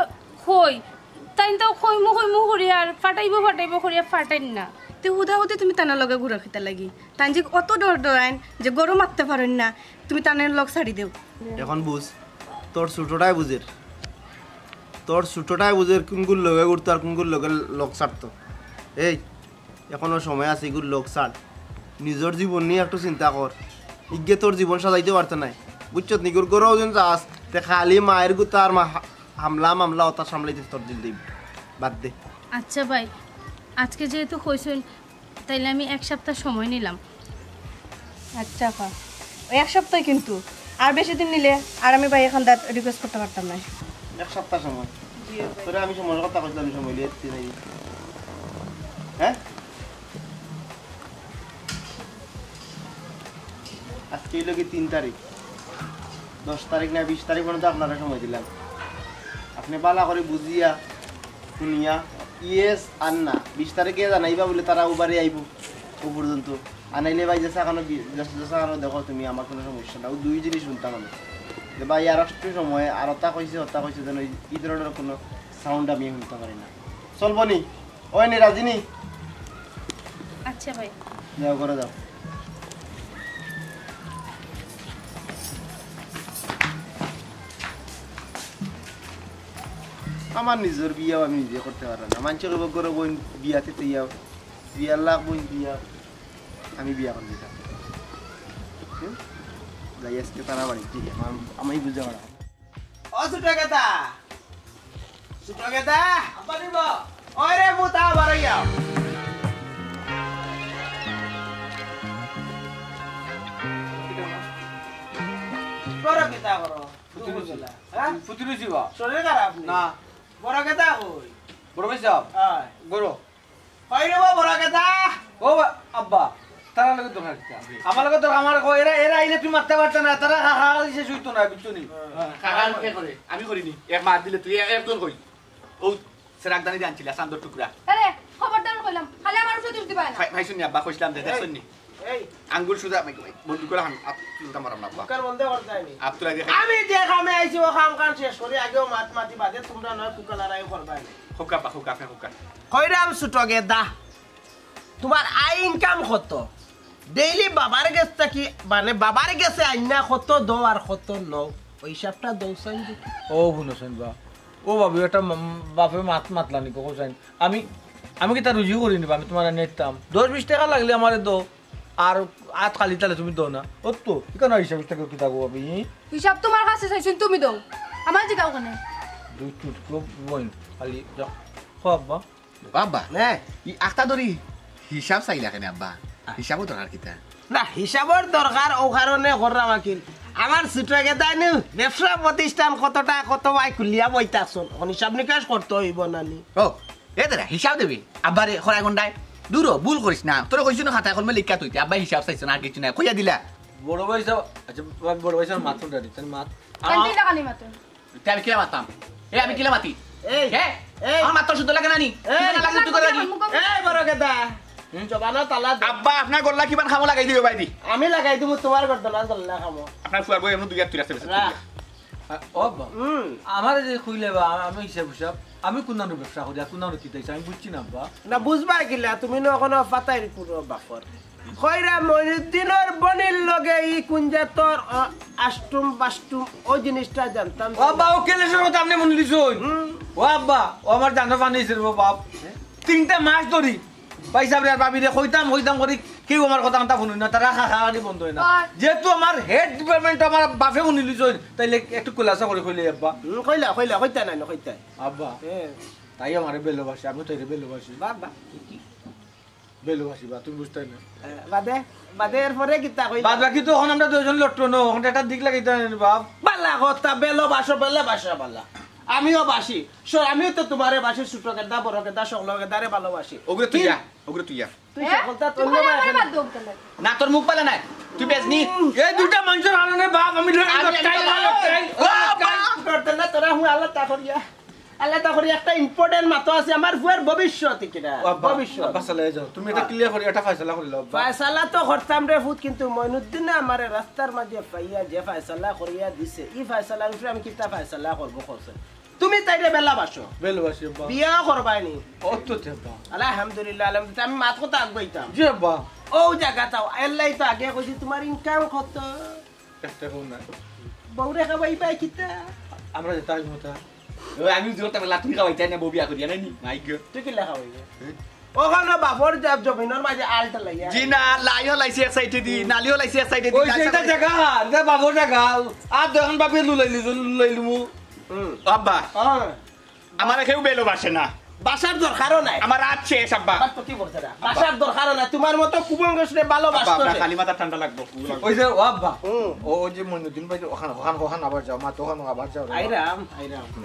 কই তাই তো কইমু করি আর ফাটাইব করিয়া ফাটাইন না তো হুদা হুদে তুমি টানার লগে ঘুরা খেতে লাগি তাই যে অত ডরাইন যে গরম মারতে পারেন না তুমি টানের লগ ছাড়ি দেও এখন বুঝ তোর ছোটটাই বুঝের কোনগুলো লগে ঘুরতো আর কোনগুলো লগে লগ ছাড়তো এই এখনো সময় আছে এগুলো লগ ছাড় নিজের জীবন নিয়ে একটু চিন্তা কর ইগে তোর জীবন সাজাইতে পারতো নাই বুঝছো নিগুর গরও যেন যাস তে খালি মায়ের গুতা আর হামলা ওটা সামলাইতে তোর দিল দিবি বাদ দে আচ্ছা ভাই আজকে যেহেতু কইছেন তাইলে আমি 1 সপ্তাহ সময় নিলাম আচ্ছা পা ওই 1 সপ্তাহ কিন্তু আর বেশি দিন নিলে আর আমি ভাই এখন দাঁত রিকোয়েস্ট করতে পারতাম না 1 সপ্তাহ সময় তোরে আমি সময়ের কথা কইলাম সময় লিয়েছি নাই হ্যাঁ আজকে হইল কি 3 তারিখ 10 তারিখ না 20 তারিখ পর্যন্ত আপনারা সময় দিলাম আপনি বালা করে বুঝিয়া শুনিয়া ইয়েস আর না 20 তারিখে জানাইবা বলে তারা উবারে আইব ও পর্যন্ত আনাইলে ভাই যে সাকানো দেখো তুমি আমার কোনো সমস্যা না ও 2 জিনিস শুনতাম আমি যে ভাই আর একটু সময় আর ওটা কইছে যেন এই ধরনের কোনো সাউন্ড আমি শুনতে পারি না চলবো নি ওই নি রাজিনী আচ্ছা ভাই যাও করে যাও আমার নিজের বিয়াও আমি নিজে করতে পারলাম না মানুষের করে বোন বিয়াতে বিয়ার লাখ বোন বিয়া আমি বিয়া করে দিতাম যাই আজকে তারা বাড়ি ঠিক আমি বুঝে পারা ও ছোট গেদা আব্বা দিব ওরে মুতা বাড়াইয়া বড় গেদা করো ফুটিরু জিবা শরীর খারাপ না বড় গেদা কই বড় ভাই সাহেব হ্যাঁ গরো কই রে বড় গেদা ও আব্বা তারা লাগে দরকার আমার লাগে তো আমার এরা এরা আইলে তুমি মারতে পারছ না তারা হাহা দিছে শুইতো না বুঝছো নি কাকান কে করে আমি করিনি এক মার দিলে তুই একজন কই ও সেরাকদানি জানছিলা সান্দর টুকরা আরে খবরদার কইলাম খালি আমার উপরে দোষ দিবা না ভাই শুনি আব্বা কইছিলাম যে দেখছনি এই আঙ্গুল সুদা বন্ধু করে চিন্তা মারাম না আব্বা কার বন্ধ করতে আইনি আব্দুল্লাহ দেখে আমি যে কামে আইছি ও কাম কাম শেষ করি আগেও মাত মাতি বাদে তোমরা নয় কুকা লড়াই করবা হুকা পা হুকা ফে হুকা কইরাম সুটগে দা তোমার আই ইনকাম কত ডেইলি বাবার গেছ কি মানে বাবার গেছে আইনা কত দো আর কত নও ওই হিসাবটা দৌসাইন ও বুনছেন বা ও বাবু এটা বাপে মাতলানি কো কোসাইন আমি কি তা রুজি করি নিবা আমি তোমার নেতাম 10-20 টাকা লাগলে আমারে দো আর আত খালি তালে তুমি দো না ও তো কেন হিসাব টাকা কি থাকবো আমি হিসাব তোমার কাছে চাইছুন তুমি দাও আমার জিগাও কেন দুই টুকরো বইন খালি যাও খাবা আব্বা হ্যাঁ ই আখতা দরি হিসাব চাইলা কেন আব্বা হিসাবও দরকার কিতা না হিসাবের দরকার ও কারণে করলাম আকিল আমার সুটগে দাইনি ব্যবসা প্রতিষ্ঠান কতটা কত ভাই খুলিয়া বইতাছন হিসাব নিকাশ করতে হইব নানি ও এ দাদা হিসাব দেবি আব্বারে খরাই গন্ডাই দূর ভুল করিস না তোর কইছ না খাতা কলমে লিখা তুই আব্বা হিসাব চাইছ না কিছু না কইয়া দিলা বড় ভাই সব আচ্ছা বড় ভাই সব মাথা ডালি তার মাত কান্তি লাগানি মাত্র তুই আমি কিলা মাতাম আমি কিলা মাতি এই হ্যাঁ এই আমার মাত্র শুদ্ধ লাগে নানি এই লাগে তুই করে এই বড় গেদা জবানা তালা আব্বা আপনার গল্লা কিমান খামো লাগাই দিও ভাই দি আমি লাগাই দিব তোমার গর্দনা গল্লা খামো আপনার ফুয়ার বই এমন দুই আর তুই আছে ও বা আমার যে কইলে বা আমি হিসাব আমি কোনানো ব্যবসা করি আর কোনানো কি তাইছে আমি বুঝছি না বা না বুঝবা কিলা তুমি ন কোনো পাতাই পুরো বাফর কইরা মহিউদ্দিনের বনির লগে ই কুঞ্জাতর আষ্টুম বাষ্টুম ওই জিনিসটা জানতাম ও বা ও কেলে শুনো তো আপনি মনে দিছুন ও আব্বা ও আমার জানো বানিয়েছে রে বাপ 3টা মাস ধরি পয়সা আর ভাবি রে কইতাম করি কেউ আমার কথা কথা শুনুন না তারা খাখানি বন্ধ হয় না যেহেতু আমার হেড ডিপার্টমেন্ট আমার বাপে শুনি লিছুন তাইলে একটু কুলাসা করে কইলে আব্বা কইলা কইতা নাই কইতা আব্বা তাই আমারে বেলোবাসি আমি তো বেলোবাসি বাবা বেলোবাসি বা তুমি বুঝতে না বাদে এরপরে কিতা কইলা বাদ বাকি তো এখন আমরা দুজন লট্ট নো এখন একটা দিক লাগাইতে বাপ বালা কথা বেলোবাসো বেলোবাসা বালা আমিও বাসি আমিও তো তোমারে বাসি ছোটকে দা বড়কে দা সকলকে দারে ভালোবাসি ওগুলো তুই যা তুই সকলটা তুমি তোর আমার বাদ দাও তাহলে না তোর মুখ পালা নাই তুই বেজনি এই দুইটা মানুষের হারানে বাপ আমি করতে না তোরা হুঁ আল্লাহ তা করি একটা ইম্পর্টেন্ট মাতো আছে আমার ফুয়ার ভবিষ্যৎ কিনা ভবিষ্যৎ বাসালে যাও তুমি এটা ক্লিয়ার করে এটা ফয়সালা করে লও ফয়সালা তো করতাম রে ফুট কিন্তু মইনুদ্দিন আমারে রাস্তার মাঝে পাইয়া যে ফয়সালা করিয়া দিছে ই ফয়সালার উপরে আমি কিতা ফয়সালা করব করছে তুমি তাইরে বেলা বাসো বেলোবাসি বাপ বিয়া করবাইনি অত তেবা আলহামদুলিল্লাহ আলহামদুলিল্লাহ আমি মাত কথা আগবাইতাম জি বা ও জায়গাটাও আল্লাহ তো আগে কইছি তোমার ইনকাম কত একটা কোন না বউরে খাবাই পাই কিতা আমরা যেটা মতা আমি জোরটা বেলা তুই খাওয়াইতে না বউ বিয়া করিয়া নাই মাই গো তুই কি লেখা হইবে ওখানে বাবর জমিনের মাঝে আলটা লাগিয়া জি না লাইও লাইছে এক সাইডে দি নালিও লাইছে এক সাইডে দি ওই সেটা জায়গা দে বাবুর জায়গা আর দেখুন বাপে লুলাইলু আব্বা আমার কেউ বেলোবাসে না বাসার দরকারও নাই আমার রাত শেষ আব্বা কি বলছে না বাসার দরকারও নাই তোমার মতো কুবঙ্গসরে ভালোবাসতো আব্বা খালি মাথা ঠান্ডা লাগবো ওই যে ও আব্বা ও যে মইনুদ্দিন ভাই ওখান আবার যাও মা তখন আবার যাও আইরাম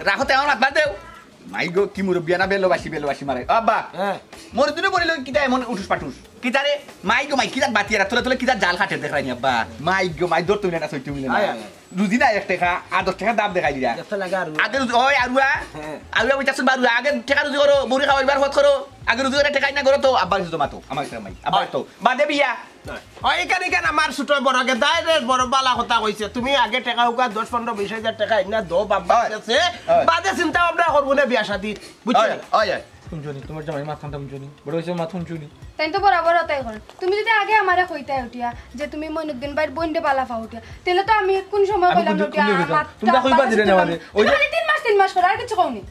রাখতে আমার মাত বাদ দেও মাই গো কি মুরব্বিয়া না বেলোবাসি মারে আব্বা হ্যাঁ মোর দিনে বলিল কিটা এমন উঠুস পাঠুস কিটারে মাই গো মাই কিটা বাতিয়ারা তোরা কিটা জাল খাটে দেখাইনি আব্বা মাই গো মাই দর তুমি না সইতে মিলে না রুজি না 1 টাকা আর 10 টাকা দাম দেখাই দিরা কত লাগা আর আগে ওই আরুয়া বইতাছ বারু আগে টাকা রুজি করো বুড়ি খাওয়াইবার হত করো আগে রুজি করে টাকা না করো তো আব্বা কিছু মাতো আমার একটা মাই আব্বা তো বাদে বিয়া ওইখানে কেন আমার ছোট বড়কে ডাইরেক্ট বড় বালা কথা কইছে তুমি আগে টাকা উকা 10-15-20 টাকা ইনা দো বাবা আছে বাদে চিন্তা ভাবনা করব না বিয়া শাদি বুঝছো ওই শুনছনি তোমার জামাই মাথা শুনছনি বড় হইছে মাথা শুনছনি তাই তো বরাবর তাই হল তুমি যদি আগে আমারে কইতাই উঠিয়া যে তুমি মইনুদ্দিন ভাইর বইন্ডে বালা পাও উঠিয়া তাহলে তো আমি কোন সময় কইলাম উঠিয়া তোমরা কইবা দিলে না মানে ওই যে 3 মাস করে আর কিছু কওনি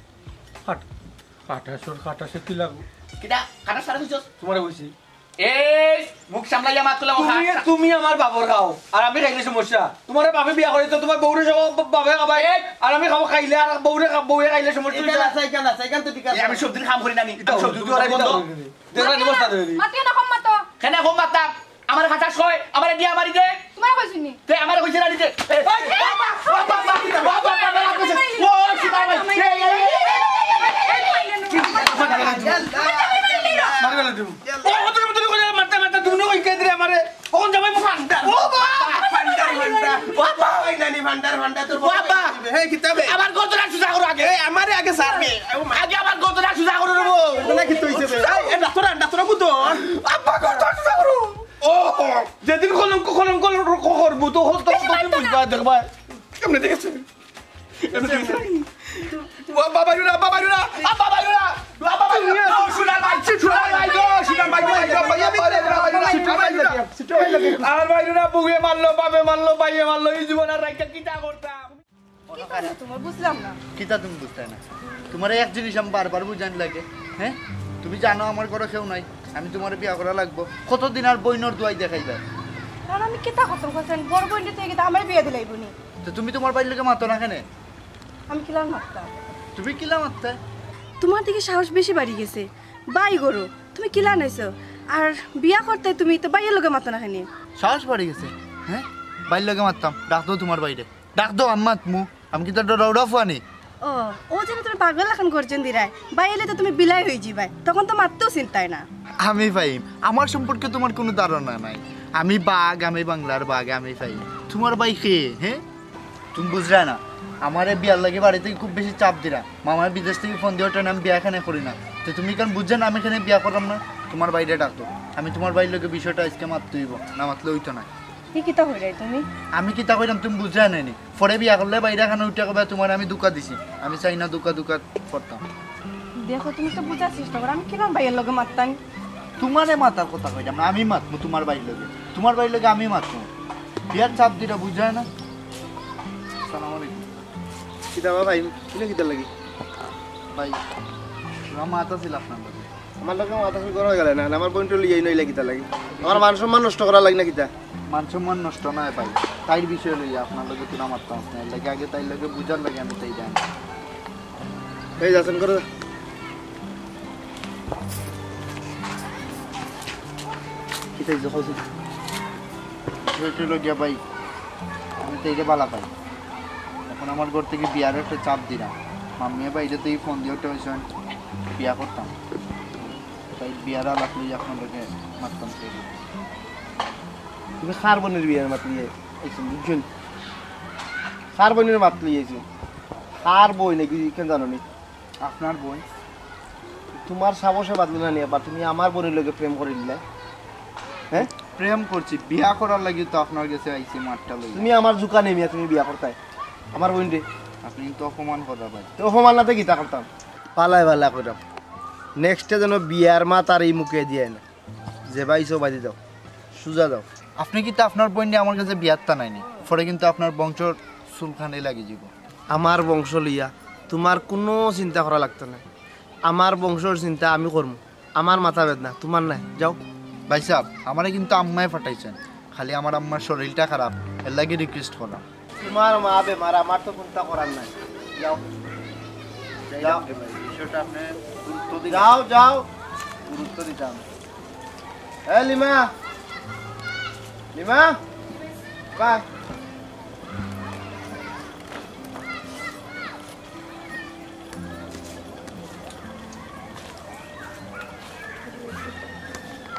কাটা সে কি লাগু কিটা কাটা সারা হইছস তোমারে কইছি এই মুখ সামলাইয়া মাত কইলাম তুমি আমার বাবর খাও আর আমি খাইলে সমস্যা তোমারে বাপে বিয়া করে তো তোমার বউরে সব বাপে খাবাই আর আমি খাবো খাইলে আর বউরে খাইলে সমস্যা এটা সাইকেল তো ঠিক আছে আমি সবদিন কাম করি না নি সবজি ওরাই বন্ধ দেখলা নি বস্তা দেরি মাতিও না কম মাতো কেন কম মাতা আমার খাতা কই আমারে দিয়া মারি দে তোমার কইছিনি তে আমারে কইছে না দিতে মারবেলা তুমি ও তুমি করে মারতে তুমি কই কে দিরে আমারে ভান্ডার ভান্ডার তোর বাবা হে কিতাবে আমার গতরা সুজা করো আগে আমারে আগে সারবে আগে আমার গতরা সুজা করো রবো না কি তুইছে বে এই ডাক্তার বুতো আব্বা গতরা সুজা করো ও যেদিন কলঙ্ক করবো তো হল তো তুমি বুঝবা দেখবা কেমনে দেখেছে বাবা ইউরা শুনার ভাই আর ভাইরা বুগে মারলো বাপে মারলো ভাইয়ে মারলো এই জীবন আর রাইকা কিটা করতাম তোমার বুঝলাম না কিতা তুমি বুঝতে না তোমার এক জিনিস আমি বারবার বুঝান লাগে হ্যাঁ তুমি জানো আমার ঘরে কেউ নাই আমি তোমার বিয়া করা লাগবো কতদিন আর বইনর দুয়াই দেখাইবা কারণ আমি কেতা খতম করছেন বড় বইনটা থেকে কিন্তু আমার বিয়ে দিলাইব নি তো তুমি তোমার বাড়ির লোকে মাতো না কেন আমি কিলাম মারতাম তুমি কিলা মারতে তোমার দিকে সাহস বেশি বাড়ি গেছে বাই গরু তুমি কিলা নাইছো আর বিয়া করতে তুমি তো বাইয়ের লোকে মাতো না খানি সাহস বাড়ি গেছে হ্যাঁ বাড়ির লোকে মারতাম ডাক দো তোমার বাইরে ডাক দো আম্মাত মু আমি কি তোর দৌড়া ফুয়ানি ও যেন তুমি পাগল এখন করছেন দিরাই বাইলে তো তুমি বিলাই হয়ে যাবাই তখন তো মারতেও চিন্তায় না আমি ফাইম আমার সম্পর্কে তোমার কোনো ধারণা নাই আমি বাঘ আমি বাংলার বাঘ আমি ফাইম তোমার বাই খেয়ে হ্যাঁ তুমি বুঝরা না আমারে বিয়ার লাগে বাড়িতে খুব বেশি চাপ দিরা মামার বিদেশ থেকে ফোন দিয়ে ওটা আমি বিয়া এখানে করি না তো তুমি কেন বুঝছো না আমি এখানে বিয়া করলাম না তোমার বাইরে ডাকতো আমি তোমার বাড়ির লোকে বিষয়টা আজকে মারতে হইব না মাতলে হইতো না কি কিতা হই রাই তুমি আমি কিতা কইলাম তুমি বুঝরা নাইনি পরে বিয়া করলে বাইরে এখানে উঠে কবে তোমার আমি দুকা দিছি আমি চাই না দুকা করতাম দেখো তুমি তো বুঝার চেষ্টা করো আমি কিরম বাইয়ের লোকে মারতাম তোমারে মাতার কথা কইলাম না আমি মাতমু তোমার বাড়ির লোকে তোমার বাড়ির লোকে আমি মাতমু বিয়ার চাপ দিটা বুঝায় না আসসালামু আলাইকুম কিতাবা ভাই কিনে কিতা লাগি ভাই তোমার মাতা ছিল আপনার লোকে আমার লোকে মাথা শুরু করা গেলে না আমার বোনটা লিয়ে নইলে কিতা লাগি আমার মান সম্মান নষ্ট করা লাগে না কিতা মান সম্মান নষ্ট নয় ভাই তাই বিষয় লইয়া আপনার লোকে তুই মারতাম না লাগে আগে তাই লোকে বুঝার লাগে আমি তাই জানি এই যাচ্ছেন করে কিতাই যখন গিয়া ভাই আমি তো এইটা বালা পাই এখন আমার ঘর থেকে বিয়ার একটা চাপ দিলাম মাম্মি বাইরে তো এই ফোন দিয়ে ওটা হয়েছে বিয়া করতাম তাই বিয়ার আলাপ লইয়া আপনার লোকে মারতাম তুমি খার বোনের বিয়ের মাত লিয়ে আইছেন বুঝছেন খার বোনের মাত লিয়ে আইছেন খার বই নাকি কেন জানো নি আপনার বোন তোমার সাহসে বাদলো না নিয়ে তুমি আমার বোনের লোকে প্রেম করে দিলে হ্যাঁ প্রেম করছি বিয়া করার লাগি তো আপনার কাছে আইছি মাঠটা লই তুমি আমার জুকা নেমিয়া তুমি বিয়া করতাই আমার বোন রে আপনি তো অপমান করা ভাই তো অপমান না গীতা করতাম পালাই পালা করতাম নেক্সটে যেন বিয়ার মা তার এই মুখে দিয়ে না যে বাইসো বাজি দাও সুজা দাও আপনি কিন্তু আপনার বোন আমার কাছে বিয়ারটা নাইনি পরে কিন্তু আপনার বংশর চুলখানে লাগি যাব আমার বংশ লইয়া তোমার কোনো চিন্তা করা লাগতো না আমার বংশর চিন্তা আমি করবো আমার মাথা বেদনা তোমার নাই যাও ভাই সাহেব আমারে কিন্তু আম্মায় ফাটাইছেন খালি আমার আম্মার শরীরটা খারাপ এর লাগে রিকোয়েস্ট করা তোমার মা বেমার আমার তো চিন্তা করার নাই যাও যাও বিষয়টা আপনি গুরুত্ব দিন যাও যাও গুরুত্ব দিতাম এ লিমা লিমা বাই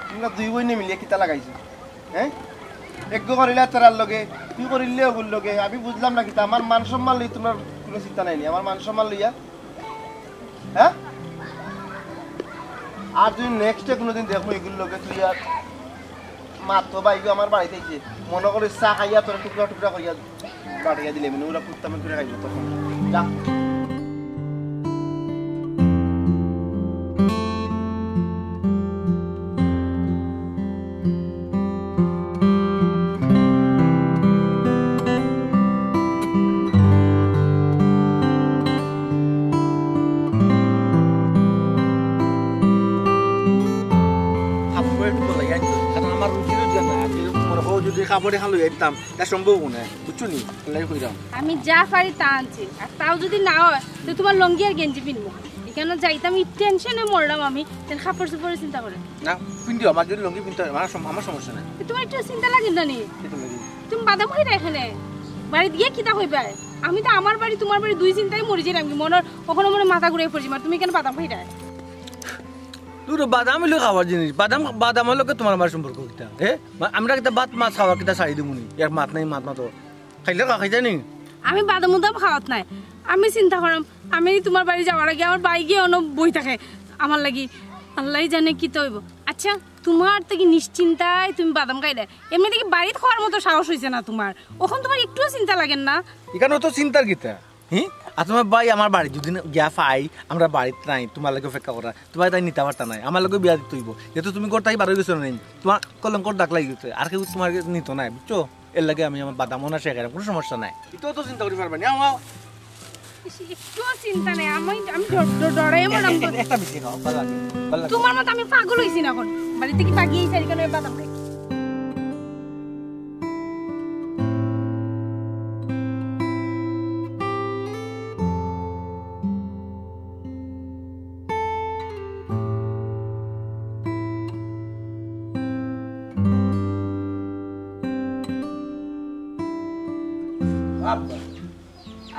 তোমরা দুই বইনে মিলিয়ে কিতা লাগাইছো হ্যাঁ এক করিলে তেরার লগে তুই করিলে ওগুর লগে আমি বুঝলাম না কিতা আমার মান সম্মান লই তোমার কোনো চিন্তা নাই নি আমার মান সম্মান লইয়া হ্যাঁ আর তুই নেক্সটে কোনোদিন দেখবো এগুলোর লগে তুই আর মাত্র বাইক আমার বাড়িতে আইছে মনে করে চা খাইয়া তোর টুকরা টুকরা করিয়া বাড়িয়া দিলে মানে ওরা কুত্তামে করে খাইব তখন যা কাপড়ে খালো একদম এটা সম্ভব না বুঝছো নি লাই কইরাম আমি যা পারি তা আনছি আর তাও যদি না হয় তো তোমার লঙ্গি আর গেঞ্জি পিনবো এখানে যাইতাম টেনশনে মরলাম আমি কাপড় চোপড়ের চিন্তা করে না পিন্দি আমার যদি লঙ্গি পিনতে আমার সমস্যা নাই তোমার একটু চিন্তা লাগে না নি তুমি বাদাম খাই না এখানে বাড়ি দিয়ে কিতা হইবে আমি তো আমার বাড়ি তোমার বাড়ি দুই চিন্তায় মরে যাই আমি মনে কখনো মনে মাথা ঘুরে পড়ছি আর তুমি কেন বাদাম খাই না তুই বাদাম হইলে খাওয়ার জিনিস বাদাম হলো তোমার আমার সম্পর্ক কিতা আমরা কিতা ভাত মাছ খাওয়ার কিতা চাই দিমুনি ইয়ার মাত নাই মাত না তো খাইলে খাই যায় নি আমি বাদাম উদাম খাওয়াত নাই আমি চিন্তা করাম আমি তোমার বাড়ি যাওয়ার আগে আমার বাই গিয়ে অনেক বই থাকে আমার লাগি আল্লাহ জানে কি তৈব আচ্ছা তোমার থেকে নিশ্চিন্তায় তুমি বাদাম খাই দেয় এমনি থেকে বাড়িতে খাওয়ার মতো সাহস হয়েছে না তোমার ওখান তোমার একটুও চিন্তা লাগেন না এখানে তো চিন্তার গীতা আর তোমার ভাই আমার বাড়ি যদি গিয়া পাই আমরা বাড়িতে নাই তোমার লাগে অপেক্ষা করা তোমার তাই নিতে পারতা নাই আমার লাগে বিয়া দিতে হইব যেহেতু তুমি করতাই বারো গেছো নেই তোমার কলঙ্কর ডাক লাগি গেছে আর কেউ তোমার নিত নাই বুঝছো এর লাগে আমি আমার বাদামও না শেখাই কোনো সমস্যা নাই এটাও তো চিন্তা করি পারবা না আমার একটুও চিন্তা নেই আমি ডরাই মরাম একটা বেশি খাও ভালো লাগে তোমার মতো আমি পাগল হইছি না এখন বাড়ি থেকে পাগিয়ে সারি কেন বাদাম খাই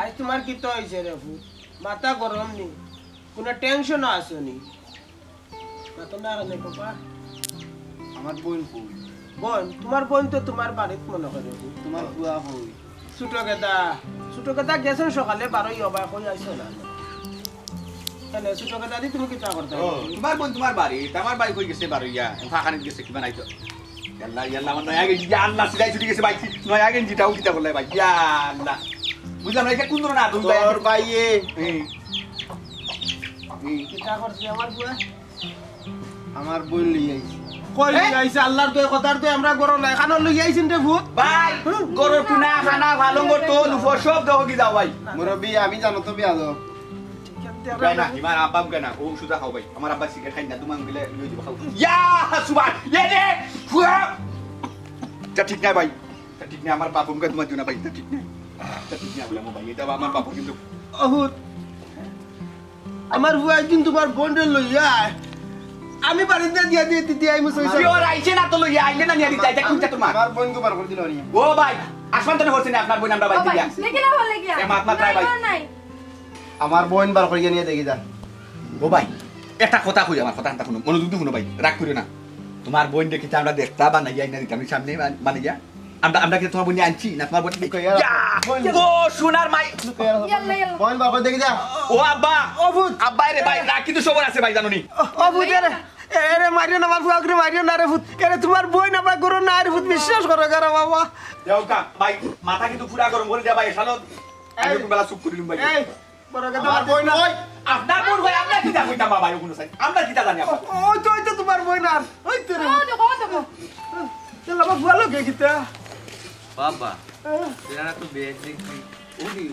আজ তোমার কি তো হয়েছে রে ভূত মাথা গরম নি কোনো টেনশনও আসো নি মাথা না রে বাবা আমার বোন কই বোন তোমার বোন তো তোমার বাড়িতে মনে করে তোমার বুয়া কই ছোট কথা গেছেন সকালে 12 অবাক হয়ে আইছো না কেন ছোট কথা দি তুমি কি চা করতে তোমার বোন তোমার বাড়ি আমার বাড়ি কই গেছে বারইয়া ফাখানে গেছে কি বানাইতো ইয়াল্লা ইয়াল্লা আমার নয়া গেঞ্জি আল্লাহ সিলাই ছুটি গেছে ভাই নয়া গেঞ্জিটাও কিতা বলে ভাই ইয়াল্লা বুঝলাম না এটা কোন ধরনের আদম ভাই তোর ভাইয়ে কি চা করছে আমার বুয়া আমার বোন লই আইছে কই আইছে আল্লাহর দয় কথার দয় আমরা গরো নাই খানা লই আইছেন রে ভূত ভাই গরুর টুনা খানা ভালো মতো লুফর সব দাও কি দাও ভাই মুরব্বি আমি জানো তো বিয়া দাও গায় না ইমার আব্বা গায় না ও সুদা খাও ভাই আমার আব্বা সিগারেট খাই না তুমি গেলে লই দিব খাও ইয়া সুবান ইয়ে রে ফুয়া তা ঠিক না ভাই তা ঠিক না আমার বাপ মুকে তোমার জন্য ভাই তা ঠিক না তা ঠিক না বললাম ভাই এটা আমার বাপ কিন্তু অহুত আমার বুয়া একদিন তোমার বোনরে লইয়া আমি বাড়িতে দিয়া দিয়ে দিতে আইমু সইছে কি ওর আইছে না তো লইয়া আইলে না নিয়া দিতে এটা কোনটা তোমার আমার বোন কো বার করে দিল নি ও ভাই আসমান তো হচ্ছে না আপনার বোন আমরা ভাই দিয়া লেগে না বলে গিয়া এ মাত ট্রাই ভাই নাই আমার বোন বার করে নিয়ে দেখি যা ও ভাই একটা কথা কই আমার কথা শুনো মনোযোগ দিয়ে শুনো ভাই রাগ করিও না তোমার বোন দেখি আমরা দেখতা বানাই আইনা দিতাম সামনে মানে যা আমরা কি তোমার বোন আনছি না তোমার বোন ও সোনার মাই ইয়াল্লা ইয়াল্লা বোন বার করে দেখি যা ও আব্বা ও ভূত আব্বা রে ভাই রাগ কিন্তু সবার আছে ভাই জানো নি ও ভূত রে এরে মারিও না আমার বুয়া করে মারিও না রে ভূত এরে তোমার বোন আমরা গরো না রে ভূত বিশ্বাস করো গরা বাবা দেও কা ভাই মাথা কিন্তু পুরা গরম করে দেয়া ভাই শালো আমি কোন বেলা চুপ করিলুম ভাই এই বড় কথা আমার বোন ওই আপনার বোন ভাই আমরা কি দা কইতাম বাবা কোন সাই আমরা কি দা জানি আপা ওই তো তোমার বোন আর ওই তো রে ও দেখো দেখো চল বাবা বুয়া লোকে গিতা বাবা তেরা তো বেজ দেখি ওদি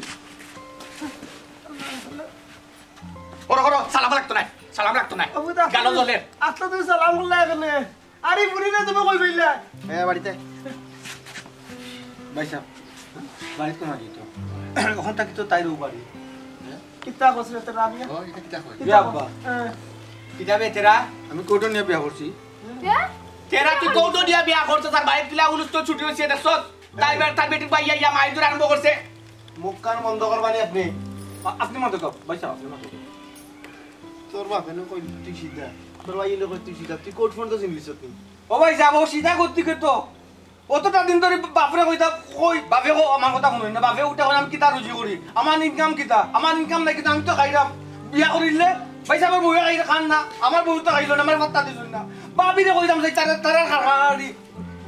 ওরে সালাম লাগতো না গালো জ্বলে আচ্ছা তুই সালাম করলে এখানে আরে বুড়ি না তুমি কই বইলা হ্যাঁ বাড়িতে ভাই সাহেব বাড়ি তো মারি তো ওখান থেকে তো তাইরও বাড়ি কিতা কসরে তো রাবিয়া ও এটা কি তা কই বিয়া আব্বা কি যাবে তেরা আমি কোটো নিয়ে বিয়া করছি তেরা তুই কৌটো দিয়া বিয়া করছ তার বাইরে কিলা উলুস তো ছুটি হইছে দেখছ তার বেটি ভাই ইয়া মাই দূর আরম্ভ করছে মুখ কান বন্ধ করবানি আপনি আপনি মতো কও ভাই সাহেব আপনি মতো তোর বাপ এনে কই তুই সিধা তোর ভাই এনে কই তুই সিধা তুই কোট ফোন তো চিনলিস তুই ও ভাই সাহেব ও সিধা করতে তো অতটা দিন ধরে বাপরে কইতা কই বাপে কো আমার কথা শুনুন না বাপে উঠে আমি কিতা রুজি করি আমার ইনকাম কিতা আমার ইনকাম নাই কিতা আমি তো খাইলাম বিয়া করিলে ভাই সাহেব বউ খাই খান না আমার বউ তো খাইলো না আমার কথা দিছুন না বাবিরে কইতাম যে তারা খাড়ি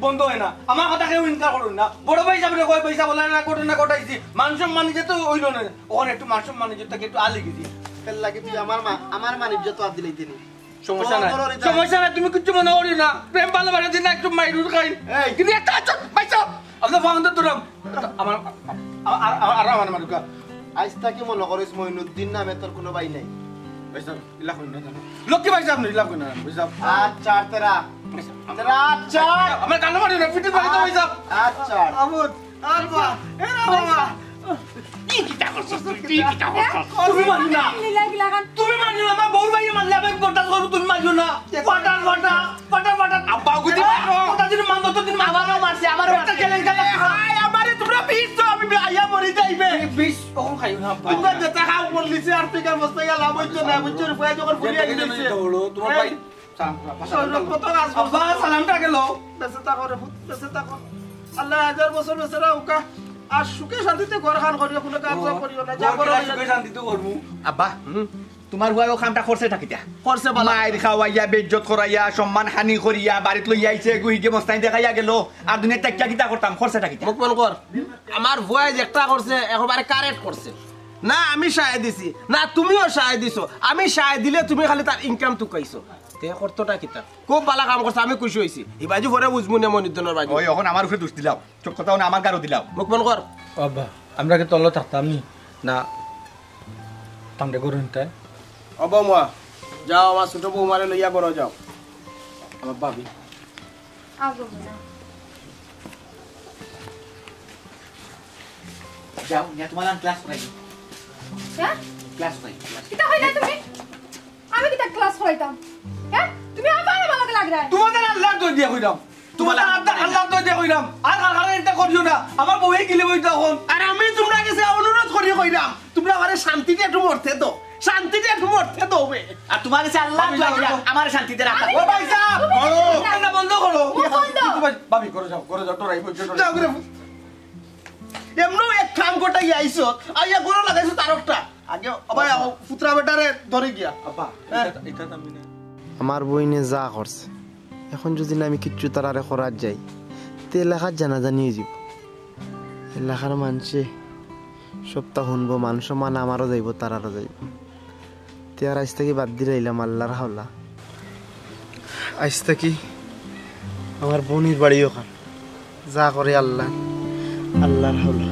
বন্ধ হয় না আমার কথা কেউ ইনকাম করুন না বড় ভাই সাহেব কই পয়সা বলে না কোটো না কোটাইছি মানুষ মানি যেত হইলো না ওখানে একটু মানুষ মানি যেত একটু আলি গেছি তেল লাগে তুই আমার মানিজ্য তো আদ দিলাই তিনি সমস্যা নাই তুমি কিছু মনে করি না প্রেম ভালোবাসা দিন একটু মাইরুর খাই কিন্তু একটা আছো পাইছো আপনার ফাউন্ডার তোরাম আমার আমার মারুকা আজ তাকে মনে করিস মইনুদ্দিন নামে তোর কোনো ভাই নাই পয়সা ইলা কই না জানো লক্ষ্মী পয়সা আপনি ইলা কই না পয়সা আচ্ছা তেরা তেরা আচ্ছা আমার কান্না মারি না ফিটে পারি তো পয়সা আচ্ছা আমুদ আলবা এরা বাবা তুমি মানি না লীলা গিলা গান তুমি মানি না আমার বউর ভাই মানলে আমি বটাস করব তুমি মানিও না পাটা আব্বা গুদি কথা দিন মান তো দিন আমারও মারছে আমার একটা চ্যালেঞ্জ গেল হাই আমারে তোমরা বিষ তো আমি আইয়া মরি যাইবে বিষ কখন খাইও না তোমরা যেটা খাও বললিছে আর পিকার বস্তা গেল বুঝছো না বুঝছো রে ফুয়া যখন ফুলিয়ে গেছে তোমার ভাই সালাম কত গাছ আব্বা সালামটা গেল বেঁচে থাকো রে বেঁচে থাকো আল্লাহ 1000 বছর বেঁচে রাখুকা আর সুখে শান্তিতে ঘর খান করিও কোনো কাম কাম করিও না যা করো শান্তি তো করবো আব্বা তোমার হুয়াও কামটা করছে থাকিতা করছে বালা মায়ের খাওয়াইয়া বেজ্জত করাইয়া সম্মান হানি করিয়া বাড়িত লইয়া আইছে গুইকে মস্তানি দেখাইয়া গেল আর দুনিয়া টাকা কিতা করতাম করছে থাকিতা মুখ বন্ধ কর আমার ভয়েস একটা করছে একেবারে কারেক্ট করছে না আমি সাহায্য দিছি না তুমিও সাহায্য দিছো আমি সাহায্য দিলে তুমি খালি তার ইনকাম টুকাইছো তে করতোটা কিতা খুব ভালো কাম করছে আমি খুশি হইছি এই বাজু পরে বুঝবো না মনিদ্দনের বাজু ওই এখন আমার উপরে দোষ দিলাও চোখ কথা আমার গারো দিলাও মুখ বন্ধ কর আব্বা আমরা কি তল্লো থাকতাম নি না তামরে করুন তাই অবমা যাও আমার ছোট বৌমারে লইয়া করো যাও আমার ভাবি আগো না যাও নিয়া তোমার ক্লাস নাই হ্যাঁ ক্লাস নাই কিতা হইলা তুমি আমি কিতা ক্লাস করাইতাম হ্যাঁ তুমি আবার ভালো লাগরা তোমাদের আল্লাহ তো দিয়া কইরাম তোমাদের আল্লাহ তো দিয়া কইরাম আর কারণ এটা করিও না আমার বউই গিলে বই তখন আর আমি তোমরা কাছে অনুরোধ করি কইরাম তোমরা আমারে শান্তিতে একটু মরতে দাও শান্তিতে একটু মরতে দাও বে আর তোমার কাছে আল্লাহ আমার শান্তিতে রাখা ও ভাই সাহেব না বন্ধ করো বন্ধ। ভাবি করে যাও ডরাই যাও করে এমনো এক কাম কোটাই আইছো আইয়া গরো লাগাইছো তারকটা আগে ভাই পুত্রা বেটারে ধরে গিয়া আপা এটা আমি না আমার বইনে যা করছে এখন যদি না আমি কিচ্ছু তারারে করার যাই তে এলাকার জানাজানি হয়ে যাব এলাকার মানুষে সপ্তাহ শুনবো মান সম্মান আমারও যাইব তারারও যাইব তে আর আজ থেকে বাদ দিয়ে রইলাম আল্লাহর হাওলা আজ থেকে আমার বোনের বাড়িও খান যা করে আল্লাহ আল্লাহর হাওলা